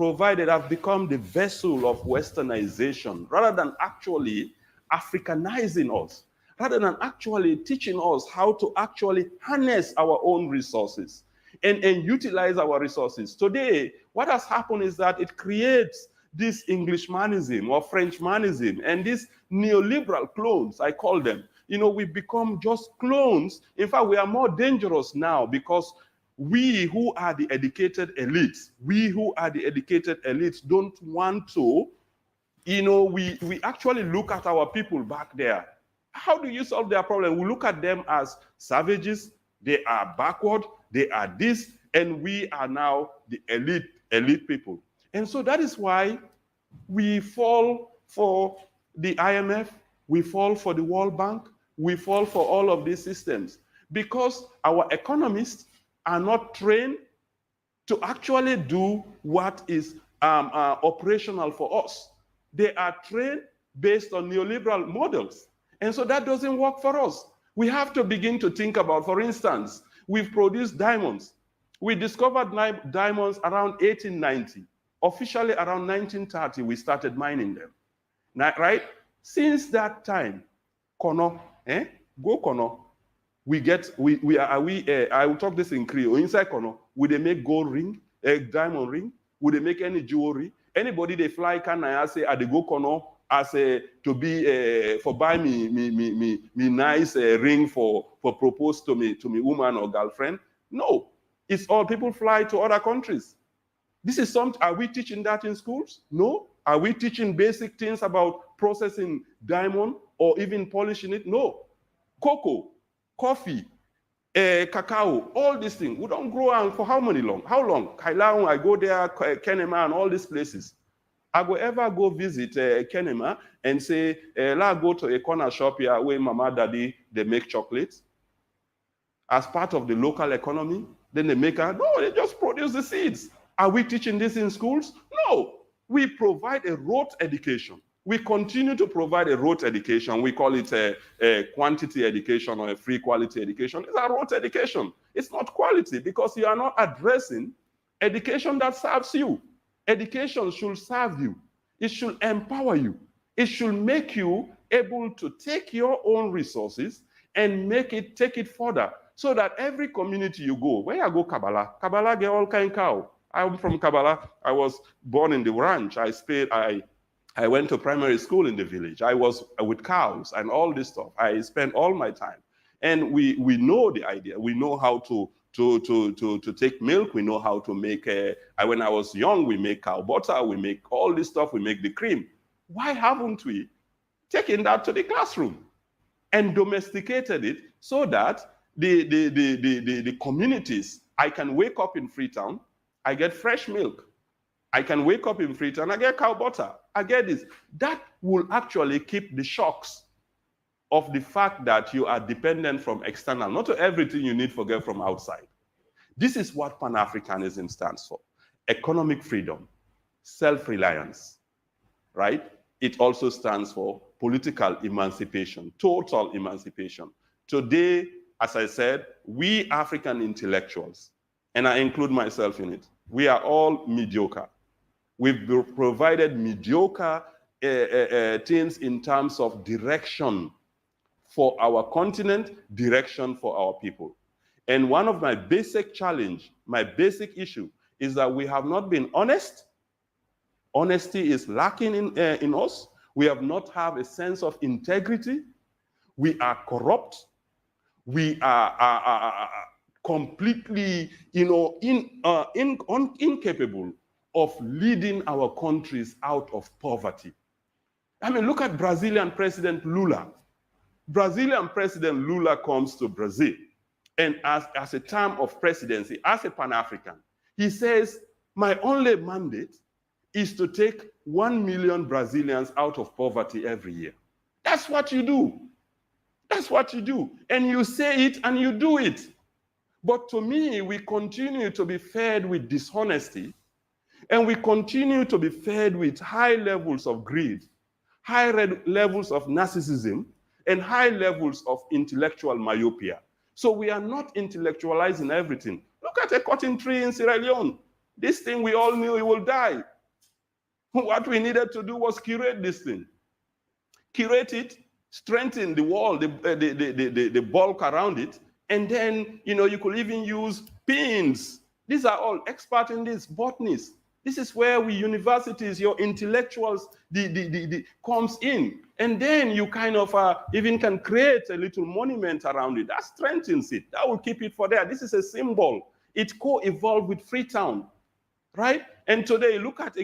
become the vessel of westernization rather than actually Africanizing us, rather than actually teaching us how to actually harness our own resources and utilize our resources. Today, what has happened is that it creates this Englishmanism or Frenchmanism and these neoliberal clones, I call them. We become just clones. In fact, we are more dangerous now because we who are the educated elites, don't want to, we actually look at our people back there. How do you solve their problem? We look at them as savages, they are backward, they are this, and we are now the elite people. And so that is why we fall for the IMF, we fall for the World Bank, we fall for all of these systems because our economists are not trained to actually do what is operational for us. They are trained based on neoliberal models. And so that doesn't work for us. We have to begin to think about, for instance, we've produced diamonds. We discovered diamonds around 1890. Officially around 1930, we started mining them. Now, right? Since that time, Kono, go Kono. I will talk this in Creole. Inside Kono, would they make gold ring, a diamond ring? Would they make any jewelry? Anybody they fly can I say at the go Kono as to be for buy me nice ring for propose to me woman or girlfriend? No, it's all people fly to other countries. This is something. Are we teaching that in schools? No. Are we teaching basic things about processing diamond or even polishing it? No. Cocoa, coffee, cacao, all these things. We don't grow on for how long? Kailaon, I go there, Kenema, and all these places. I go ever go visit Kenema and say, let's go to a corner shop here where mama, daddy, they make chocolates as part of the local economy. Then they make no, they just produce the seeds. Are we teaching this in schools? No. We provide a rote education. We continue to provide a rote education. We call it a quantity education or a free quality education. It's a rote education. It's not quality because you are not addressing education that serves you. Education should serve you. It should empower you. It should make you able to take your own resources and take it further so that every community you go, where I go Kabbalah get all kind cow. I'm from Kabbalah. I was born in the ranch. I went to primary school in the village. I was with cows and all this stuff. I spent all my time. And we know the idea. We know how to take milk. We know how to make, when I was young, we make cow butter. We make all this stuff. We make the cream. Why haven't we taken that to the classroom and domesticated it so that the communities, I can wake up in Freetown, I get fresh milk. I can wake up in Freetown, I get cow butter. I get this. That will actually keep the shocks of the fact that you are dependent from external. Not everything you need to get from outside. This is what Pan-Africanism stands for. Economic freedom, self-reliance, right? It also stands for political emancipation, total emancipation. Today, as I said, we African intellectuals, and I include myself in it, we are all mediocre. We've provided mediocre things in terms of direction for our continent, direction for our people. And one of my basic challenge, my basic issue is that we have not been honest. Honesty is lacking in us. We have not have a sense of integrity. We are corrupt. We are completely, incapable of leading our countries out of poverty. I mean, look at Brazilian President Lula. Brazilian President Lula comes to Brazil, and as a term of presidency, as a Pan-African, he says, my only mandate is to take 1 million Brazilians out of poverty every year. That's what you do. That's what you do. And you say it and you do it. But to me, we continue to be fed with dishonesty, and we continue to be fed with high levels of greed, high levels of narcissism, and high levels of intellectual myopia. So we are not intellectualizing everything. Look at a cotton tree in Sierra Leone. This thing, we all knew it will die. What we needed to do was curate this thing. Curate it, strengthen the wall, the bulk around it, and then, you could even use pins. These are all experts in this, botanists. This is where we universities, your intellectuals, comes in. And then you kind of even can create a little monument around it. That strengthens it. That will keep it for there. This is a symbol. It co-evolved with Freetown, right? And today, look at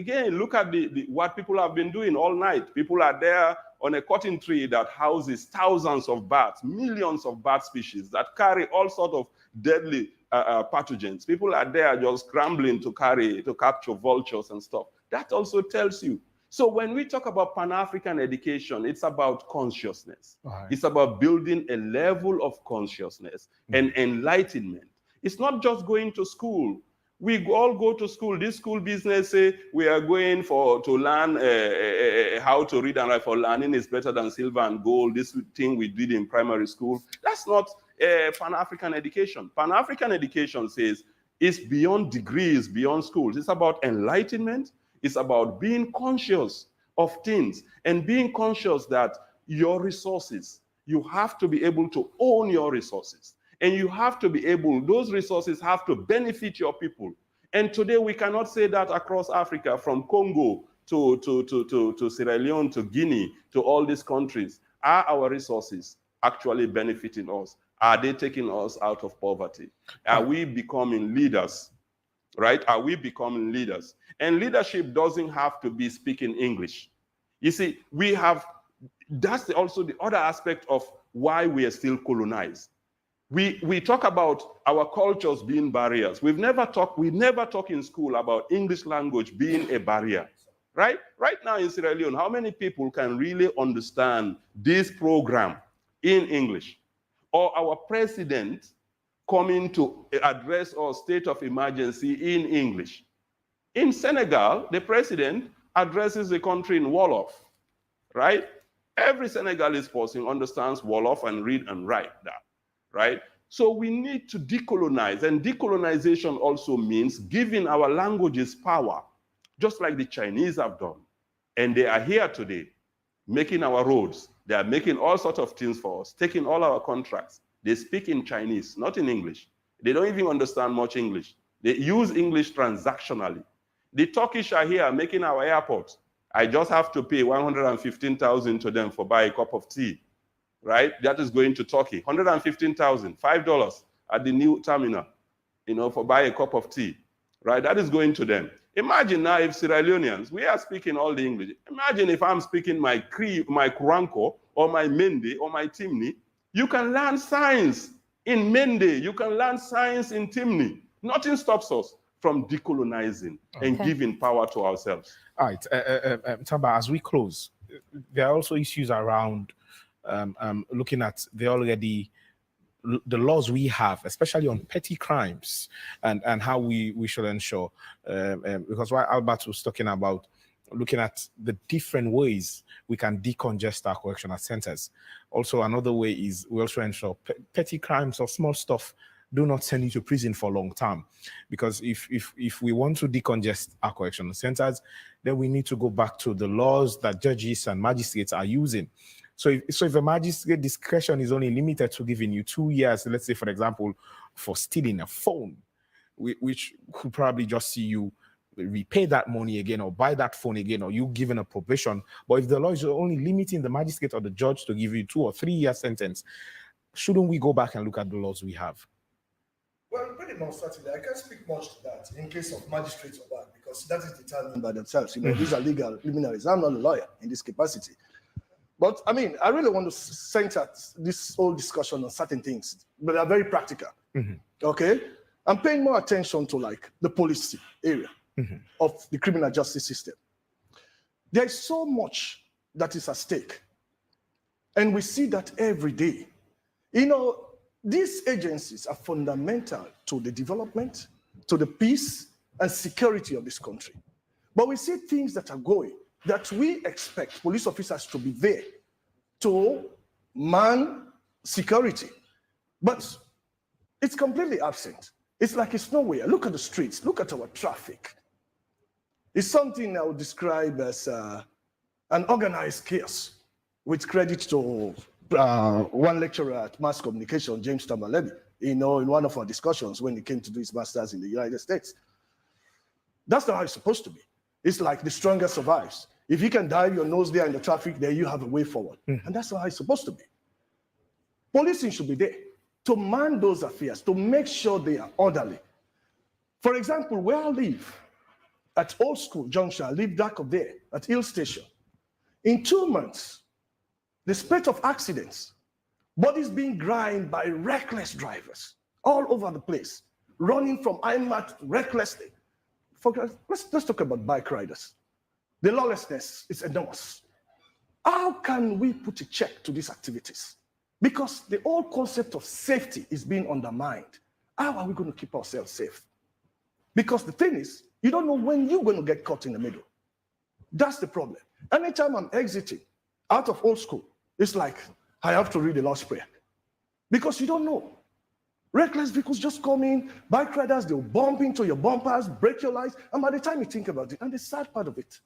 what people have been doing all night. People are there on a cotton tree that houses thousands of bats, millions of bat species that carry all sorts of deadly pathogens. People are there just scrambling to capture vultures and stuff. That also tells you. So when we talk about Pan-African education, it's about consciousness. Right. It's about building a level of consciousness and enlightenment. It's not just going to school. We all go to school. This school business say we are going to learn how to read and write. For learning is better than silver and gold. This thing we did in primary school. That's not Pan-African education. Pan-African education says it's beyond degrees, beyond schools. It's about enlightenment. It's about being conscious of things and being conscious that your resources, you have to be able to own your resources. And you have to be able, those resources have to benefit your people. And today we cannot say that across Africa, from Congo to Sierra Leone to Guinea to all these countries. Are our resources actually benefiting us? Are they taking us out of poverty? Are we becoming leaders? Right? Are we becoming leaders? And leadership doesn't have to be speaking English. You see, that's also the other aspect of why we are still colonized. We talk about our cultures being barriers. We never talk in school about English language being a barrier, right? Right now in Sierra Leone, how many people can really understand this program in English? Or our president coming to address our state of emergency in English. In Senegal, the president addresses the country in Wolof, right? Every Senegalese person understands Wolof and read and write that, right? So we need to decolonize, and decolonization also means giving our languages power, just like the Chinese have done. And they are here today, making our roads. They are making all sorts of things for us, taking all our contracts. They speak in Chinese, not in English. They don't even understand much English. They use English transactionally. The Turkish are here making our airports. I just have to pay 115,000 to them for buy a cup of tea, right? That is going to Turkey. 115,000, $5 at the new terminal, for buy a cup of tea, right? That is going to them. Imagine now if Sierra Leoneans, we are speaking all the English. Imagine if I'm speaking my Kuranko or my Mende or my Timni. You can learn science in Mende. You can learn science in Timni. Nothing stops us from decolonizing and giving power to ourselves. All right, Tamba, as we close, there are also issues around looking at the laws we have, especially on petty crimes, and how we should ensure, because what Albert was talking about, looking at the different ways we can decongest our correctional centers. Also, another way is we also ensure petty crimes or small stuff do not send you to prison for a long time. Because if we want to decongest our correctional centers, then we need to go back to the laws that judges and magistrates are using. So if a magistrate discretion is only limited to giving you 2 years, let's say, for example, for stealing a phone, which could probably just see you repay that money again or buy that phone again, or you given a probation. But if the law is only limiting the magistrate or the judge to give you 2 or 3 year sentence, shouldn't we go back and look at the laws we have? Well, pretty much certainly. I can't speak much to that in case of magistrates or that, because that is determined by themselves. You know, these are legal luminaries. I'm not a lawyer in this capacity. But I mean, I really want to center this whole discussion on certain things, but they're very practical. Okay? I'm paying more attention to like the policy area of the criminal justice system. There is so much that is at stake. And we see that every day. You know, these agencies are fundamental to the development, to the peace and security of this country. But we see things that are going, that we expect police officers to be there to man security. But it's completely absent. It's like it's nowhere. Look at the streets. Look at our traffic. It's something I would describe as an organized chaos, with credit to one lecturer at mass communication, James Tamalebi, you know, in one of our discussions when he came to do his master's in the United States. That's not how it's supposed to be. It's like the strongest survives. If you can dive your nose there in the traffic, then you have a way forward. And that's not how it's supposed to be. Policing should be there to man those affairs, to make sure they are orderly. For example, where I live, at Old School Junction, I live back up there at Hill Station. In 2 months, the spate of accidents, bodies being grimed by reckless drivers all over the place, running from IMAT recklessly. Let's talk about bike riders. The lawlessness is enormous. How can we put a check to these activities? Because the whole concept of safety is being undermined. How are we going to keep ourselves safe? Because the thing is, you don't know when you're going to get caught in the middle. That's the problem. Anytime I'm exiting out of Old School, it's like I have to read the Lord's Prayer. Because you don't know. Reckless vehicles just come in, bike riders, they'll bump into your bumpers, break your lights, and by the time you think about it, and the sad part of it,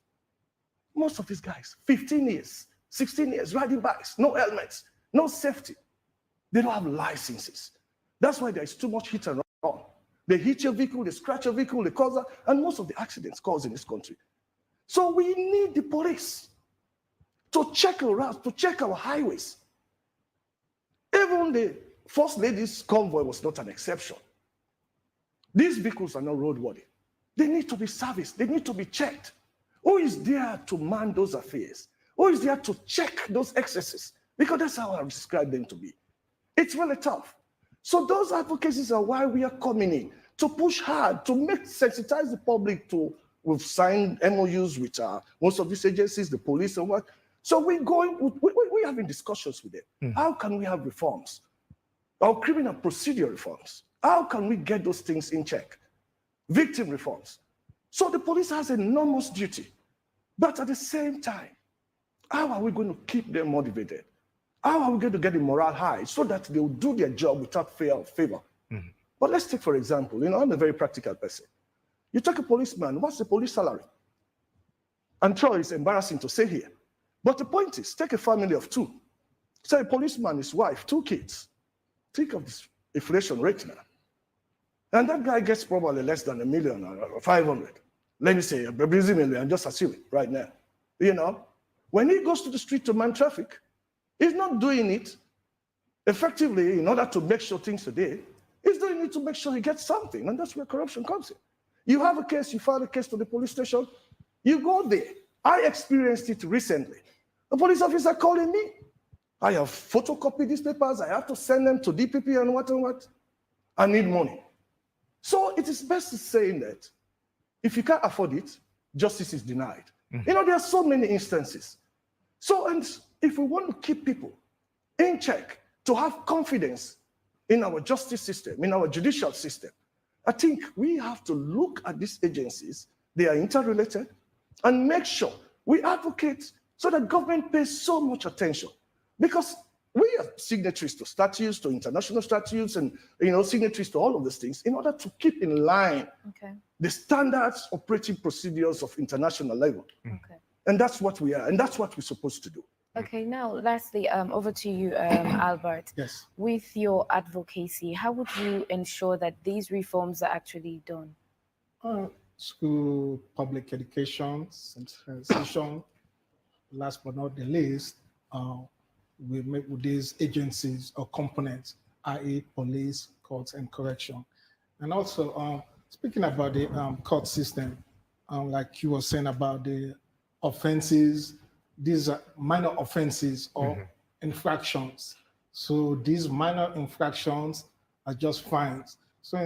most of these guys, 15 years, 16 years, riding bikes, no helmets, no safety. They don't have licenses. That's why there's too much hit and run. They hit your vehicle, they scratch your vehicle, they cause that, and most of the accidents caused in this country. So we need the police to check our routes, to check our highways. Even the First Lady's convoy was not an exception. These vehicles are not roadworthy. They need to be serviced. They need to be checked. Who is there to man those affairs? Who is there to check those excesses? Because that's how I describe them to be. It's really tough. So those advocacies are why we are coming in, to push hard, to sensitize the public to, we've signed MOUs with most of these agencies, the police and what. So we're having discussions with them. How can we have reforms? Our criminal procedure reforms. How can we get those things in check? Victim reforms. So the police has an enormous duty. But at the same time, how are we going to keep them motivated? How are we going to get the morale high so that they will do their job without fear or favor? But let's take, for example, you know, I'm a very practical person. You take a policeman, what's the police salary? I'm sure it's embarrassing to say here. But the point is, take a family of 2. Say a policeman, his wife, 2 kids. Think of this inflation rate now. And that guy gets probably less than $1 million or 500. Let me say, a busy million, I'm just assuming right now. You know, when he goes to the street to man traffic, he's not doing it effectively in order to make sure things are there. He's doing it to make sure he gets something. And that's where corruption comes in. You have a case, you file a case to the police station, you go there. I experienced it recently. A police officer calling me. I have photocopied these papers. I have to send them to DPP and what and what. I need money. So it is best to say that if you can't afford it, justice is denied. You know, there are so many instances. So, and if we want to keep people in check, to have confidence in our justice system, in our judicial system, I think we have to look at these agencies, they are interrelated, and make sure we advocate so that government pays so much attention. Because we are signatories to statutes, to international statutes, and signatories to all of these things in order to keep in line the standards, operating procedures of international level. And that's what we are, and that's what we're supposed to do. Okay, now lastly, over to you, Albert. Yes. With your advocacy, how would you ensure that these reforms are actually done? school public education session. Last but not the least, we make with these agencies or components, i.e. police, courts, and correction. And also, speaking about the court system, like you were saying about the offenses, these are minor offenses or infractions. So these minor infractions are just fines. So